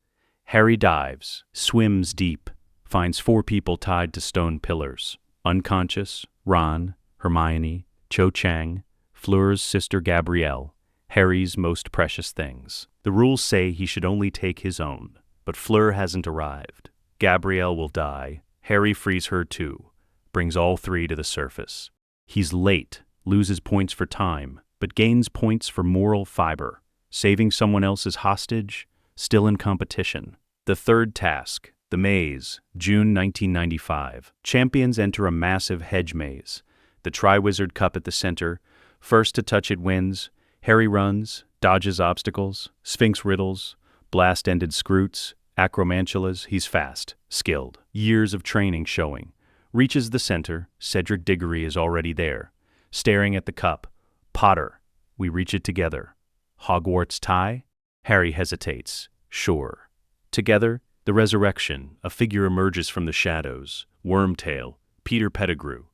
Harry dives, swims deep, finds 4 people tied to stone pillars. Unconscious, Ron, Hermione, Cho Chang, Fleur's sister Gabrielle, Harry's most precious things. The rules say he should only take his own, but Fleur hasn't arrived. Gabrielle will die. Harry frees her too, brings all 3 to the surface. He's late, loses points for time, but gains points for moral fiber. Saving someone else's hostage, still in competition. The third task, the maze, June 1995. Champions enter a massive hedge maze. The Triwizard Cup at the center. First to touch it wins. Harry runs, dodges obstacles, Sphinx riddles, blast-ended scroots, acromantulas. He's fast, skilled. Years of training showing. Reaches the center. Cedric Diggory is already there. Staring at the cup. Potter. We reach it together. Hogwarts tie? Harry hesitates. Sure. Together, the resurrection, a figure emerges from the shadows. Wormtail, Peter Pettigrew,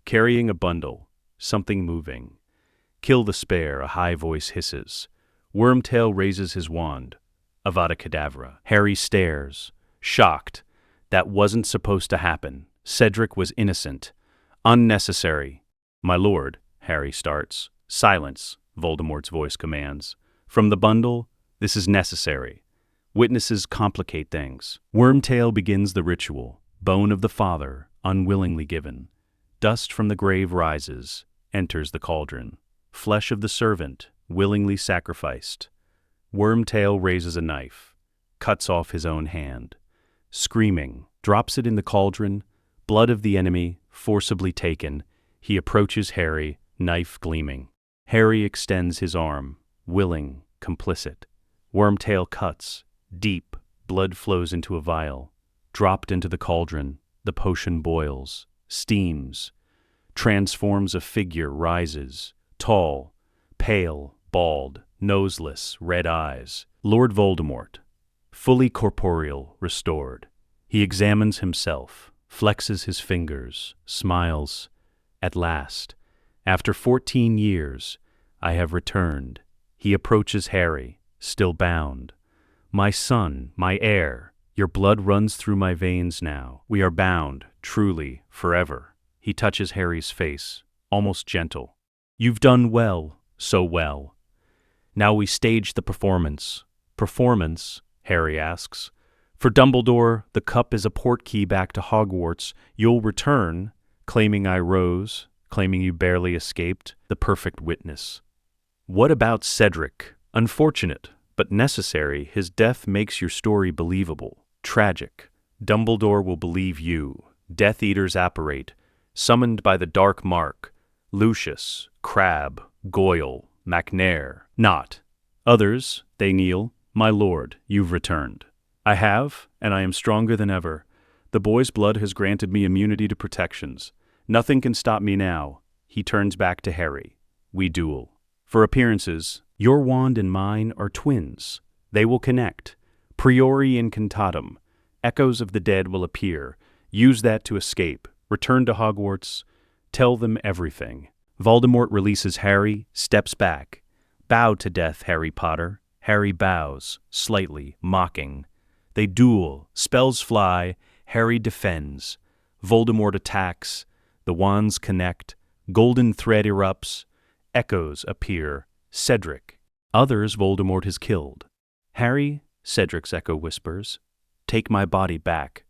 carrying a bundle, something moving. Kill the spare, a high voice hisses. Wormtail raises his wand. Avada Kedavra. Harry stares, shocked. That wasn't supposed to happen. Cedric was innocent. Unnecessary. My lord, Harry starts. Silence, Voldemort's voice commands. From the bundle, this is necessary. Witnesses complicate things. Wormtail begins the ritual. Bone of the father, unwillingly given. Dust from the grave rises, enters the cauldron. Flesh of the servant, willingly sacrificed. Wormtail raises a knife, cuts off his own hand. Screaming, drops it in the cauldron. Blood of the enemy, forcibly taken. He approaches Harry, knife gleaming. Harry extends his arm, willing, complicit. Wormtail cuts. Deep, blood flows into a vial. Dropped into the cauldron, the potion boils, steams. Transforms a figure, rises. Tall, pale, bald, noseless, red eyes. Lord Voldemort. Fully corporeal, restored. He examines himself, flexes his fingers, smiles. At last, after 14 years, I have returned. He approaches Harry, still bound. My son, my heir, your blood runs through my veins now. We are bound, truly, forever. He touches Harry's face, almost gentle. You've done well, so well. Now we stage the performance. Performance? Harry asks. For Dumbledore, the cup is a portkey back to Hogwarts. You'll return, claiming I rose, claiming you barely escaped, the perfect witness. What about Cedric? Unfortunate, but necessary. His death makes your story believable. Tragic. Dumbledore will believe you. Death Eaters apparate, summoned by the Dark Mark. Lucius, Crabbe, Goyle, MacNair. Not. Others, they kneel. My lord, you've returned. I have, and I am stronger than ever. The boy's blood has granted me immunity to protections. Nothing can stop me now. He turns back to Harry. We duel. For appearances, your wand and mine are twins. They will connect. Priori incantatum. Echoes of the dead will appear. Use that to escape. Return to Hogwarts. Tell them everything. Voldemort releases Harry, steps back. Bow to death, Harry Potter. Harry bows, slightly, mocking. They duel. Spells fly. Harry defends. Voldemort attacks. The wands connect. Golden thread erupts. Echoes appear. Cedric. Others Voldemort has killed. Harry, Cedric's echo whispers, take my body back.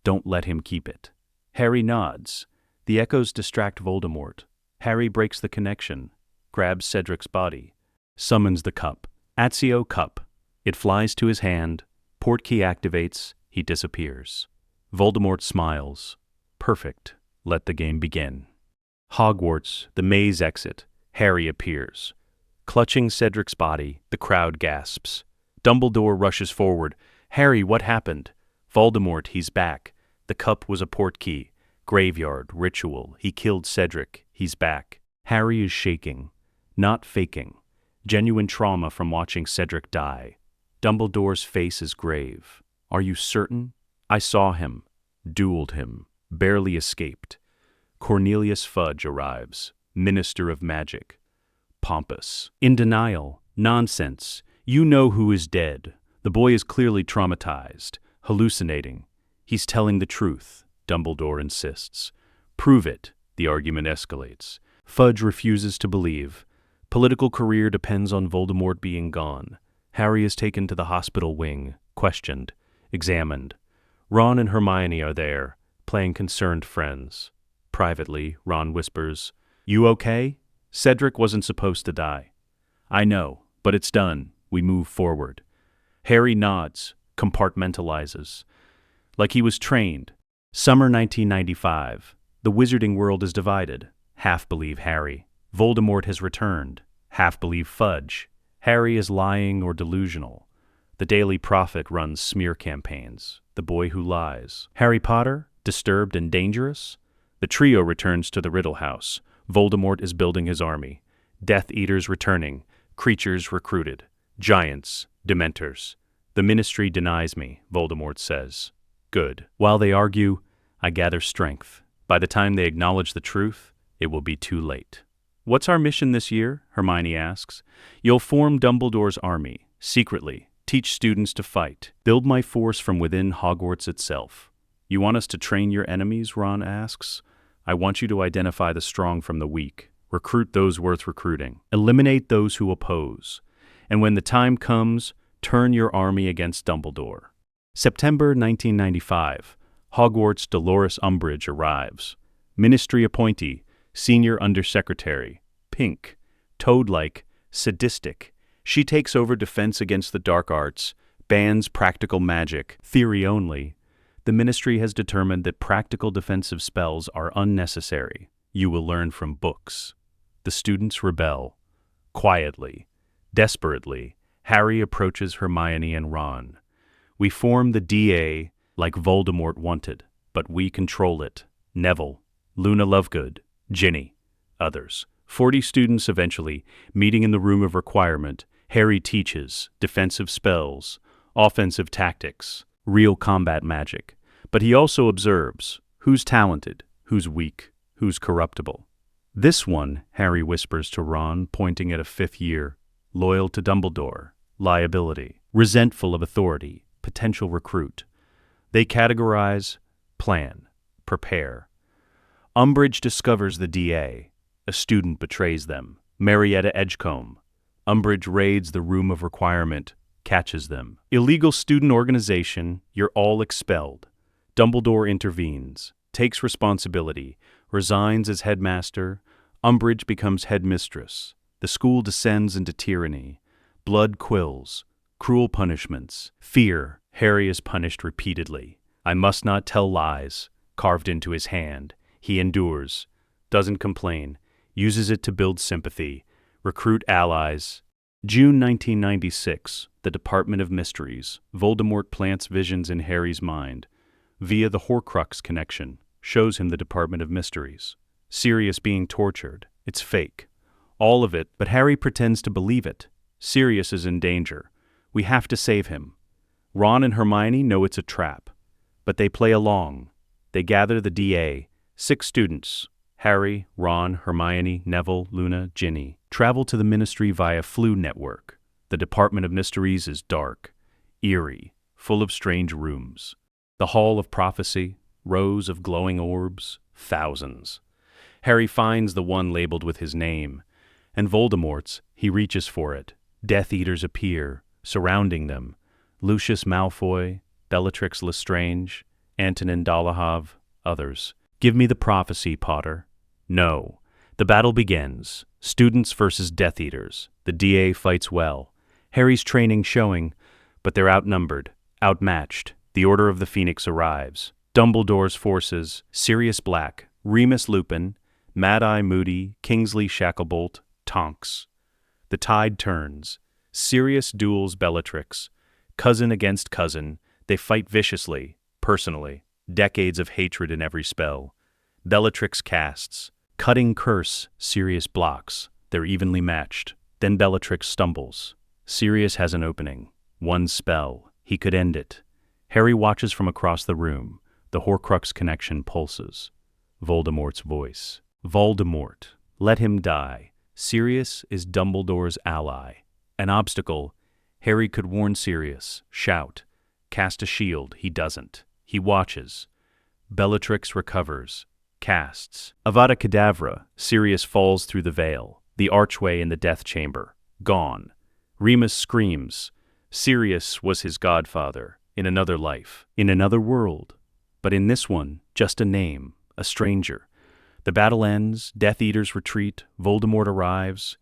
Don't let him keep it. Harry nods. The echoes distract Voldemort. Harry breaks the connection, grabs Cedric's body, summons the cup. Accio cup. It flies to his hand. Portkey activates. He disappears. Voldemort smiles. Perfect. Let the game begin. Hogwarts, the maze exit. Harry appears. Clutching Cedric's body, the crowd gasps. Dumbledore rushes forward. Harry, what happened? Voldemort, he's back. The cup was a portkey. Graveyard, ritual. He killed Cedric. He's back. Harry is shaking. Not faking. Genuine trauma from watching Cedric die. Dumbledore's face is grave. Are you certain? I saw him. Dueled him. Barely escaped. Cornelius Fudge arrives. Minister of Magic. Pompous. In denial. Nonsense. You know who is dead. The boy is clearly traumatized. Hallucinating. He's telling the truth, Dumbledore insists. Prove it. The argument escalates. Fudge refuses to believe. Political career depends on Voldemort being gone. Harry is taken to the hospital wing, questioned, examined. Ron and Hermione are there, playing concerned friends. Privately, Ron whispers, You okay? Cedric wasn't supposed to die. I know, but it's done. We move forward. Harry nods, compartmentalizes. Like he was trained. Summer 1995. The wizarding world is divided. Half believe Harry. Voldemort has returned. Half believe Fudge. Harry is lying or delusional. The Daily Prophet runs smear campaigns. The boy who lies. Harry Potter, disturbed and dangerous? The trio returns to the Riddle House. Voldemort is building his army. Death Eaters returning. Creatures recruited. Giants. Dementors. The Ministry denies me, Voldemort says. Good. While they argue, I gather strength. By the time they acknowledge the truth, it will be too late. What's our mission this year? Hermione asks. You'll form Dumbledore's army, secretly, teach students to fight, build my force from within Hogwarts itself. You want us to train your enemies? Ron asks. I want you to identify the strong from the weak, recruit those worth recruiting, eliminate those who oppose, and when the time comes, turn your army against Dumbledore. September 1995. Hogwarts Dolores Umbridge arrives. Ministry appointee, senior undersecretary, pink, toad-like, sadistic. She takes over defense against the dark arts, bans practical magic, theory only. The Ministry has determined that practical defensive spells are unnecessary. You will learn from books. The students rebel. Quietly, desperately, Harry approaches Hermione and Ron. We form the DA like Voldemort wanted, but we control it. Neville, Luna Lovegood, Ginny, others. 40 students eventually, meeting in the room of requirement. Harry teaches defensive spells, offensive tactics, real combat magic. But he also observes who's talented, who's weak, who's corruptible. This one, Harry whispers to Ron, pointing at a fifth year, loyal to Dumbledore, liability, resentful of authority, potential recruit. They categorize, plan, prepare. Umbridge discovers the DA. A student betrays them. Marietta Edgecombe. Umbridge raids the room of requirement, catches them. Illegal student organization, you're all expelled. Dumbledore intervenes, takes responsibility, resigns as headmaster. Umbridge becomes headmistress. The school descends into tyranny. Blood quills, cruel punishments, fear. Harry is punished repeatedly. I must not tell lies, carved into his hand. He endures, doesn't complain, uses it to build sympathy, recruit allies. June 1996, the Department of Mysteries. Voldemort plants visions in Harry's mind. Via the Horcrux connection, shows him the Department of Mysteries. Sirius being tortured. It's fake. All of it, but Harry pretends to believe it. Sirius is in danger. We have to save him. Ron and Hermione know it's a trap, but they play along. They gather the DA, 6 students. Harry, Ron, Hermione, Neville, Luna, Ginny. Travel to the Ministry via Flu Network. The Department of Mysteries is dark, eerie, full of strange rooms. The Hall of Prophecy, rows of glowing orbs, thousands. Harry finds the one labeled with his name, and Voldemort's. He reaches for it. Death Eaters appear, surrounding them. Lucius Malfoy, Bellatrix Lestrange, Antonin Dolohov, others. Give me the prophecy, Potter. No. The battle begins. Students versus Death Eaters. The DA fights well. Harry's training showing, but they're outnumbered, outmatched. The Order of the Phoenix arrives. Dumbledore's forces, Sirius Black, Remus Lupin, Mad-Eye Moody, Kingsley Shacklebolt, Tonks. The tide turns. Sirius duels Bellatrix. Cousin against cousin, they fight viciously, personally. Decades of hatred in every spell. Bellatrix casts. Cutting curse, Sirius blocks. They're evenly matched. Then Bellatrix stumbles. Sirius has an opening. One spell. He could end it. Harry watches from across the room. The Horcrux connection pulses. Voldemort's voice. Voldemort. Let him die. Sirius is Dumbledore's ally. An obstacle. Harry could warn Sirius. Shout. Cast a shield. He doesn't. He watches. Bellatrix recovers. Casts. Avada Kedavra. Sirius falls through the veil. The archway in the death chamber. Gone. Remus screams. Sirius was his godfather. In another life. In another world. But in this one, just a name. A stranger. The battle ends. Death Eaters retreat. Voldemort arrives.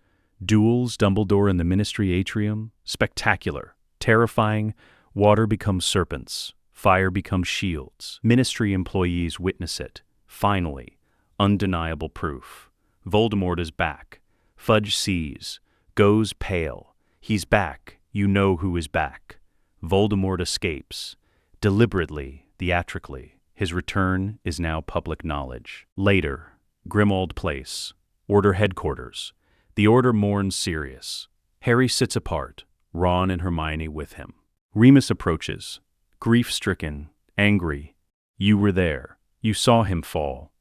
Duels Dumbledore in the Ministry atrium. Spectacular. Terrifying. Water becomes serpents. Fire becomes shields. Ministry employees witness it. Finally, undeniable proof. Voldemort is back. Fudge sees. Goes pale. He's back. You know who is back. Voldemort escapes. Deliberately, theatrically. His return is now public knowledge. Later, Grimmauld Place. Order headquarters. The Order mourns Sirius. Harry sits apart, Ron and Hermione with him. Remus approaches, grief-stricken, angry. You were there. You saw him fall.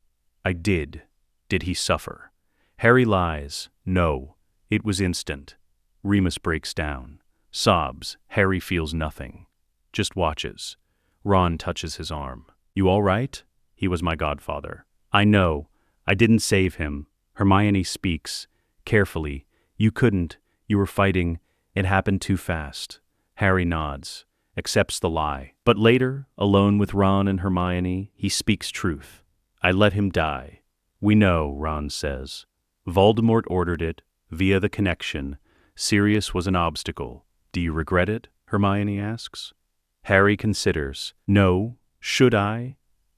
I did. Did he suffer? Harry lies. No. It was instant. Remus breaks down. Sobs. Harry feels nothing. Just watches. Ron touches his arm. You all right? He was my godfather. I know. I didn't save him. Hermione speaks. Carefully. You couldn't. You were fighting. It happened too fast. Harry nods. Accepts the lie. But later, alone with Ron and Hermione, he speaks truth. I let him die. We know, Ron says. Voldemort ordered it, via the connection. Sirius was an obstacle. Do you regret it? Hermione asks. Harry considers. No. Should I?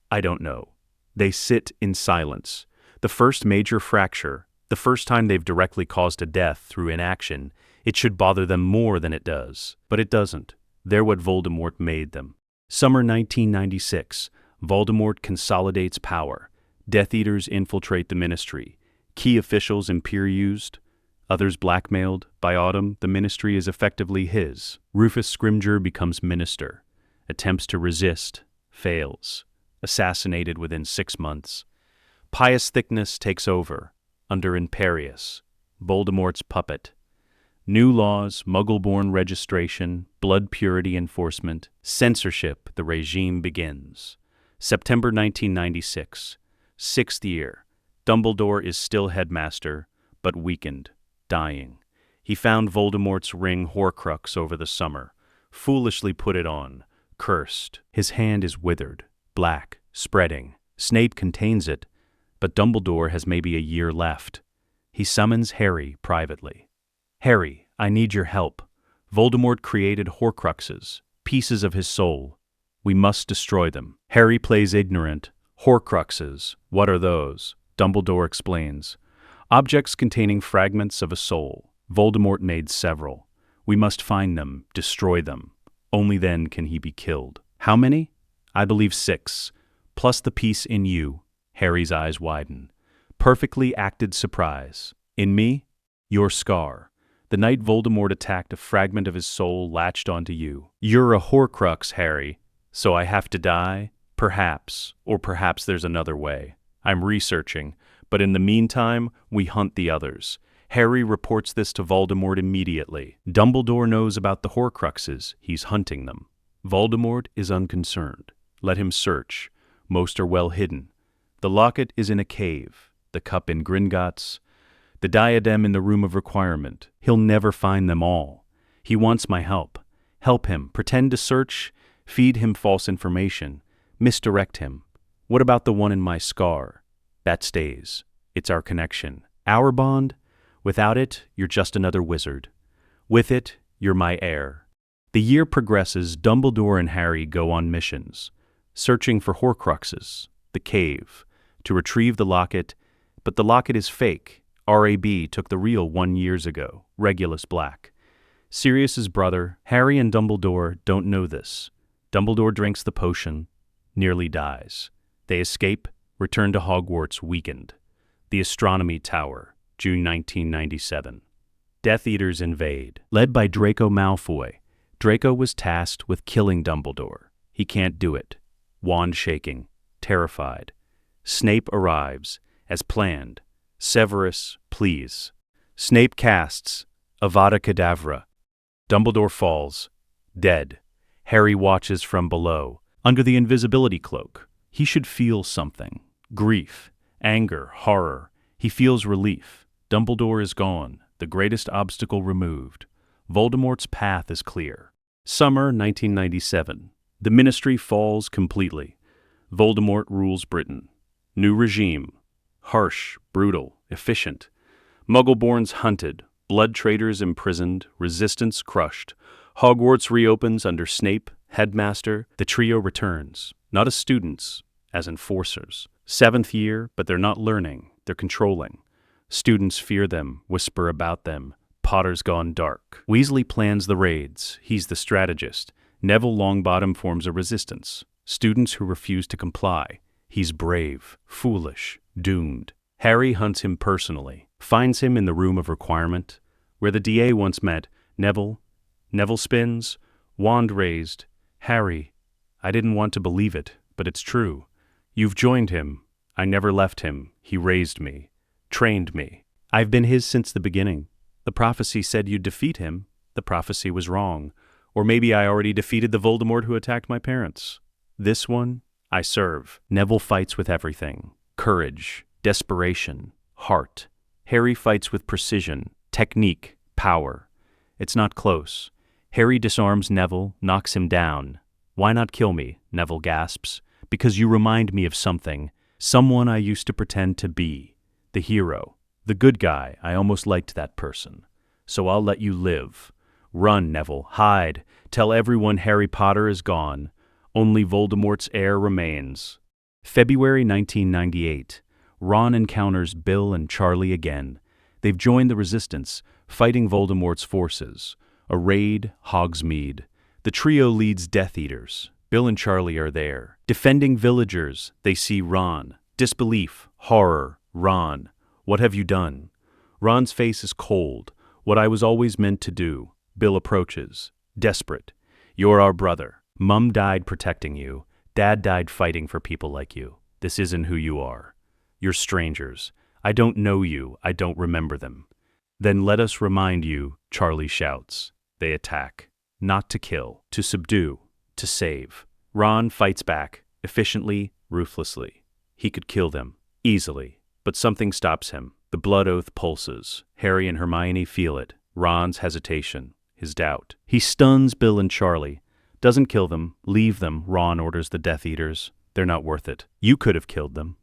I don't know. They sit in silence. The first major fracture, the first time they've directly caused a death through inaction, it should bother them more than it does. But it doesn't. They're what Voldemort made them. Summer 1996. Voldemort consolidates power. Death Eaters infiltrate the Ministry. Key officials imperised, others blackmailed. By autumn, the Ministry is effectively his. Rufus Scrimgeour becomes minister. Attempts to resist. Fails. Assassinated within 6 months. Pious Thickness takes over. Under Imperius. Voldemort's puppet. New laws, Muggle-born registration, blood purity enforcement, censorship, the regime begins. September 1996. 6th year. Dumbledore is still headmaster, but weakened, dying. He found Voldemort's ring Horcrux over the summer, foolishly put it on, cursed. His hand is withered, black, spreading. Snape contains it, but Dumbledore has maybe a year left. He summons Harry privately. Harry, I need your help. Voldemort created Horcruxes, pieces of his soul. We must destroy them. Harry plays ignorant. Horcruxes, what are those? Dumbledore explains. Objects containing fragments of a soul. Voldemort made several. We must find them, destroy them. Only then can he be killed. How many? I believe 6, plus the piece in you. Harry's eyes widen. Perfectly acted surprise. In me? Your scar. The night Voldemort attacked, a fragment of his soul latched onto you. You're a Horcrux, Harry. So I have to die? Perhaps. Or perhaps there's another way. I'm researching. But in the meantime, we hunt the others. Harry reports this to Voldemort immediately. Dumbledore knows about the Horcruxes. He's hunting them. Voldemort is unconcerned. Let him search. Most are well hidden. The locket is in a cave. The cup in Gringotts. The diadem in the room of requirement. He'll never find them all. He wants my help. Help him. Pretend to search. Feed him false information. Misdirect him. What about the one in my scar? That stays. It's our connection. Our bond? Without it, you're just another wizard. With it, you're my heir. The year progresses. Dumbledore and Harry go on missions, searching for Horcruxes, the cave, to retrieve the locket, but the locket is fake. RAB took the real 1 year ago, Regulus Black. Sirius's brother, Harry and Dumbledore, don't know this. Dumbledore drinks the potion, nearly dies. They escape, return to Hogwarts weakened. The Astronomy Tower, June 1997. Death Eaters invade. Led by Draco Malfoy. Draco was tasked with killing Dumbledore. He can't do it. Wand shaking, terrified. Snape arrives, as planned. Severus, please. Snape casts Avada Kedavra. Dumbledore falls, dead. Harry watches from below, under the invisibility cloak. He should feel something. Grief, anger, horror. He feels relief. Dumbledore is gone, the greatest obstacle removed. Voldemort's path is clear. Summer 1997. The Ministry falls completely. Voldemort rules Britain. New regime. Harsh, brutal, efficient. Muggle-borns hunted, blood traitors imprisoned, resistance crushed. Hogwarts reopens under Snape, headmaster. The trio returns, not as students, as enforcers. 7th year, but they're not learning, they're controlling. Students fear them, whisper about them. Potter's gone dark. Weasley plans the raids. He's the strategist. Neville Longbottom forms a resistance. Students who refuse to comply. He's brave, foolish, doomed. Harry hunts him personally, finds him in the room of requirement, where the DA once met. Neville spins, Wand raised. Harry, I didn't want to believe it, but it's true. You've joined him. I never left him. He raised me, trained me. I've been his since the beginning. The prophecy said you'd defeat him. The prophecy was wrong. Or maybe I already defeated the Voldemort who attacked my parents. This one, I serve. Neville fights with everything. Courage, desperation, heart. Harry fights with precision, technique, power. It's not close. Harry disarms Neville, knocks him down. Why not kill me? Neville gasps. Because you remind me of something. Someone I used to pretend to be. The hero. The good guy. I almost liked that person. So I'll let you live. Run, Neville. Hide. Tell everyone Harry Potter is gone. Only Voldemort's heir remains. February 1998. Ron encounters Bill and Charlie again. They've joined the Resistance, fighting Voldemort's forces. A raid, Hogsmeade. The trio leads Death Eaters. Bill and Charlie are there. Defending villagers, they see Ron. Disbelief, horror, Ron. What have you done? Ron's face is cold. What I was always meant to do. Bill approaches. Desperate. You're our brother. Mum died protecting you. Dad died fighting for people like you. This isn't who you are. You're strangers. I don't know you. I don't remember them. Then let us remind you, Charlie shouts. They attack. Not to kill, to subdue, to save. Ron fights back, efficiently, ruthlessly. He could kill them, easily. But something stops him. The blood oath pulses. Harry and Hermione feel it. Ron's hesitation, his doubt. He stuns Bill and Charlie. Doesn't kill them, leave them, Ron orders the Death Eaters. They're not worth it. You could have killed them.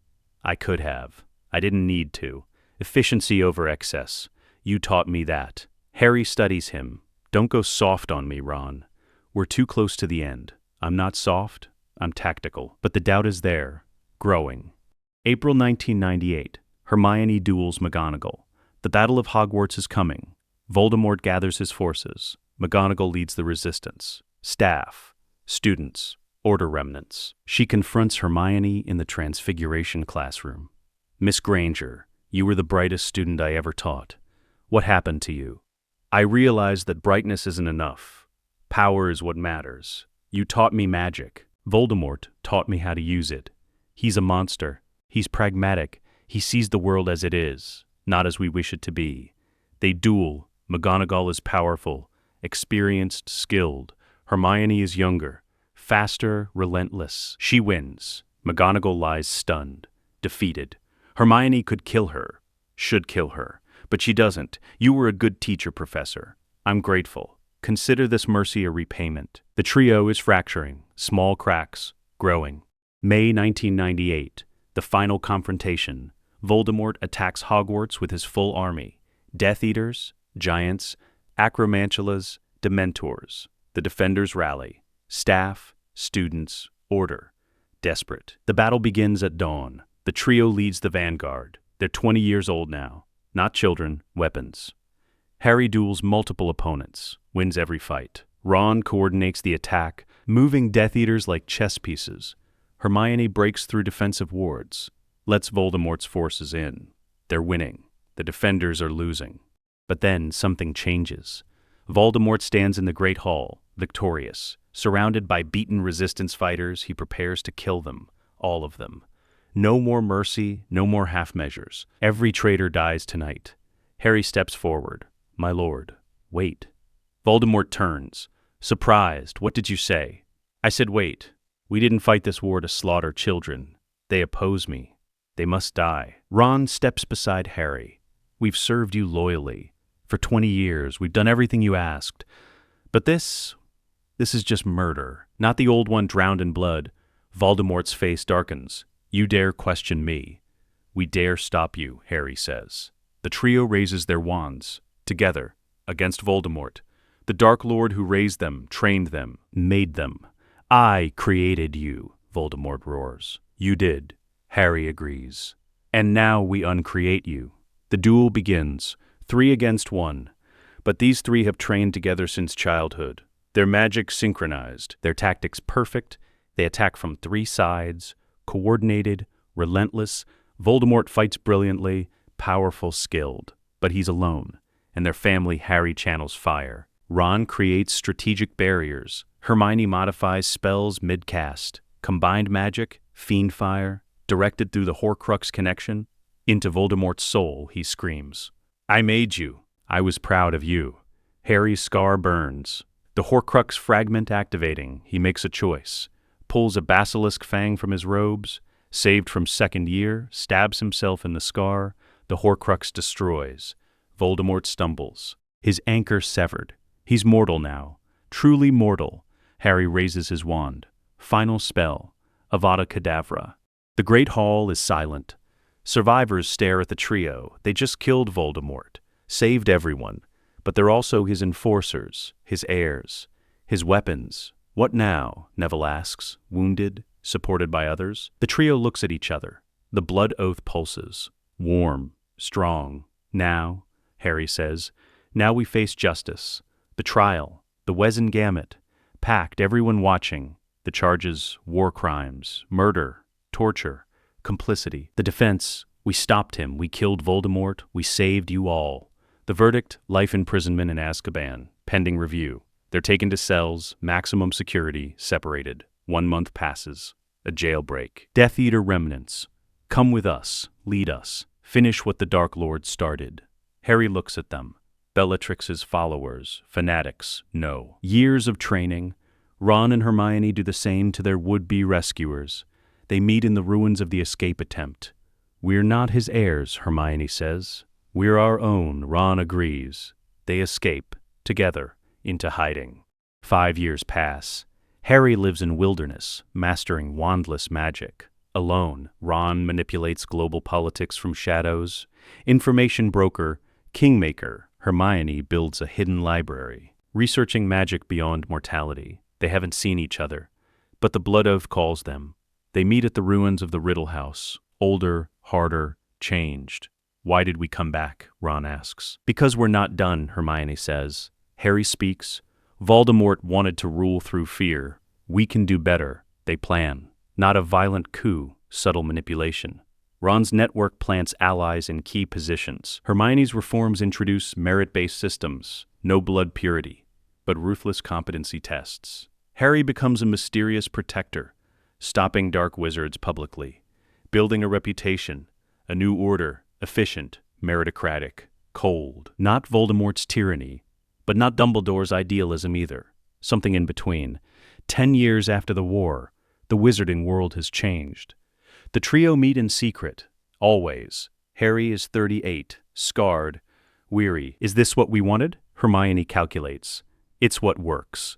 I could have. I didn't need to. Efficiency over excess. You taught me that. Harry studies him. Don't go soft on me, Ron. We're too close to the end. I'm not soft. I'm tactical. But the doubt is there. Growing. April 1998. Hermione duels McGonagall. The Battle of Hogwarts is coming. Voldemort gathers his forces. McGonagall leads the Resistance. Staff. Students. Order remnants. She confronts Hermione in the Transfiguration classroom. Miss Granger, you were the brightest student I ever taught. What happened to you? I realized that brightness isn't enough. Power is what matters. You taught me magic. Voldemort taught me how to use it. He's a monster. He's pragmatic. He sees the world as it is, not as we wish it to be. They duel. McGonagall is powerful, experienced, skilled. Hermione is younger, faster, relentless. She wins. McGonagall lies stunned, defeated. Hermione could kill her, should kill her, but she doesn't. You were a good teacher, Professor. I'm grateful. Consider this mercy a repayment. The trio is fracturing, small cracks, growing. May 1998, the final confrontation. Voldemort attacks Hogwarts with his full army. Death Eaters, Giants, Acromantulas, Dementors. The defenders rally. Staff, students, order. Desperate. The battle begins at dawn. The trio leads the vanguard. They're 20 years old now. Not children, weapons. Harry duels multiple opponents, wins every fight. Ron coordinates the attack, moving Death Eaters like chess pieces. Hermione breaks through defensive wards, lets Voldemort's forces in. They're winning. The defenders are losing. But then something changes. Voldemort stands in the Great Hall, victorious. Surrounded by beaten Resistance fighters, he prepares to kill them, all of them. No more mercy, no more half measures. Every traitor dies tonight. Harry steps forward. My lord, wait. Voldemort turns. Surprised, what did you say? I said wait. We didn't fight this war to slaughter children. They oppose me. They must die. Ron steps beside Harry. We've served you loyally. For 20 years, we've done everything you asked. But this is just murder. Not the old one drowned in blood. Voldemort's face darkens. You dare question me. We dare stop you, Harry says. The trio raises their wands. Together, against Voldemort. The Dark Lord who raised them, trained them, made them. I created you, Voldemort roars. You did. Harry agrees. And now we uncreate you. The duel begins. 3 against 1. But these 3 have trained together since childhood. Their magic synchronized, their tactics perfect. They attack from 3 sides, coordinated, relentless. Voldemort fights brilliantly, powerful, skilled. But he's alone, and their family Harry channels fire. Ron creates strategic barriers. Hermione modifies spells mid-cast. Combined magic, fiend fire, directed through the Horcrux connection. Into Voldemort's soul, he screams, "I made you. I was proud of you." Harry's scar burns. The Horcrux fragment activating, he makes a choice. Pulls a basilisk fang from his robes, saved from second year, stabs himself in the scar. The Horcrux destroys. Voldemort stumbles. His anchor severed. He's mortal now. Truly mortal. Harry raises his wand. Final spell. Avada Kedavra. The Great Hall is silent. Survivors stare at the trio. They just killed Voldemort. Saved everyone. But they're also his enforcers, his heirs, his weapons. What now? Neville asks, wounded, supported by others. The trio looks at each other. The blood oath pulses. Warm, strong. Now, Harry says, now we face justice. The trial, the Wesen gamut. Packed, everyone watching. The charges, war crimes, murder, torture, complicity. The defense, we stopped him, we killed Voldemort, we saved you all. The verdict, life imprisonment in Azkaban, pending review. They're taken to cells, maximum security, separated. 1 month passes. A jailbreak. Death Eater remnants. Come with us, lead us, finish what the Dark Lord started. Harry looks at them. Bellatrix's followers, fanatics, no. Years of training. Ron and Hermione do the same to their would-be rescuers. They meet in the ruins of the escape attempt. We're not his heirs, Hermione says. We're our own, Ron agrees. They escape, together, into hiding. 5 years pass. Harry lives in wilderness, mastering wandless magic. Alone, Ron manipulates global politics from shadows. Information broker, kingmaker, Hermione builds a hidden library. Researching magic beyond mortality. They haven't seen each other, but the Blood Oath calls them. They meet at the ruins of the Riddle House, older, harder, changed. Why did we come back? Ron asks. Because we're not done, Hermione says. Harry speaks. Voldemort wanted to rule through fear. We can do better, they plan. Not a violent coup, subtle manipulation. Ron's network plants allies in key positions. Hermione's reforms introduce merit-based systems, no blood purity, but ruthless competency tests. Harry becomes a mysterious protector, stopping dark wizards publicly, building a reputation, a new order, efficient, meritocratic, cold. Not Voldemort's tyranny, but not Dumbledore's idealism either. Something in between. 10 years after the war, the wizarding world has changed. The trio meet in secret, always. Harry is 38, scarred, weary. Is this what we wanted? Hermione calculates. It's what works.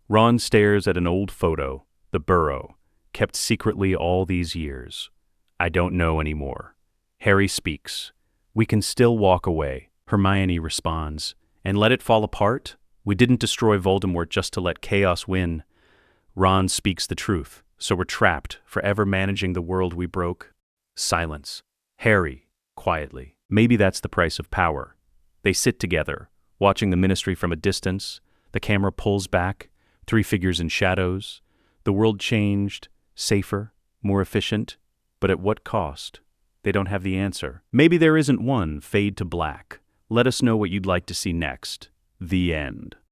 Ron stares at an old photo, the burrow, kept secretly all these years. I don't know anymore. Harry speaks. We can still walk away. Hermione responds. And let it fall apart? We didn't destroy Voldemort just to let chaos win. Ron speaks the truth, so we're trapped, forever managing the world we broke. Silence. Harry, quietly. Maybe that's the price of power. They sit together, watching the ministry from a distance. The camera pulls back, 3 figures in shadows. The world changed, safer, more efficient, but at what cost? They don't have the answer. Maybe there isn't one. Fade to black. Let us know what you'd like to see next. The end.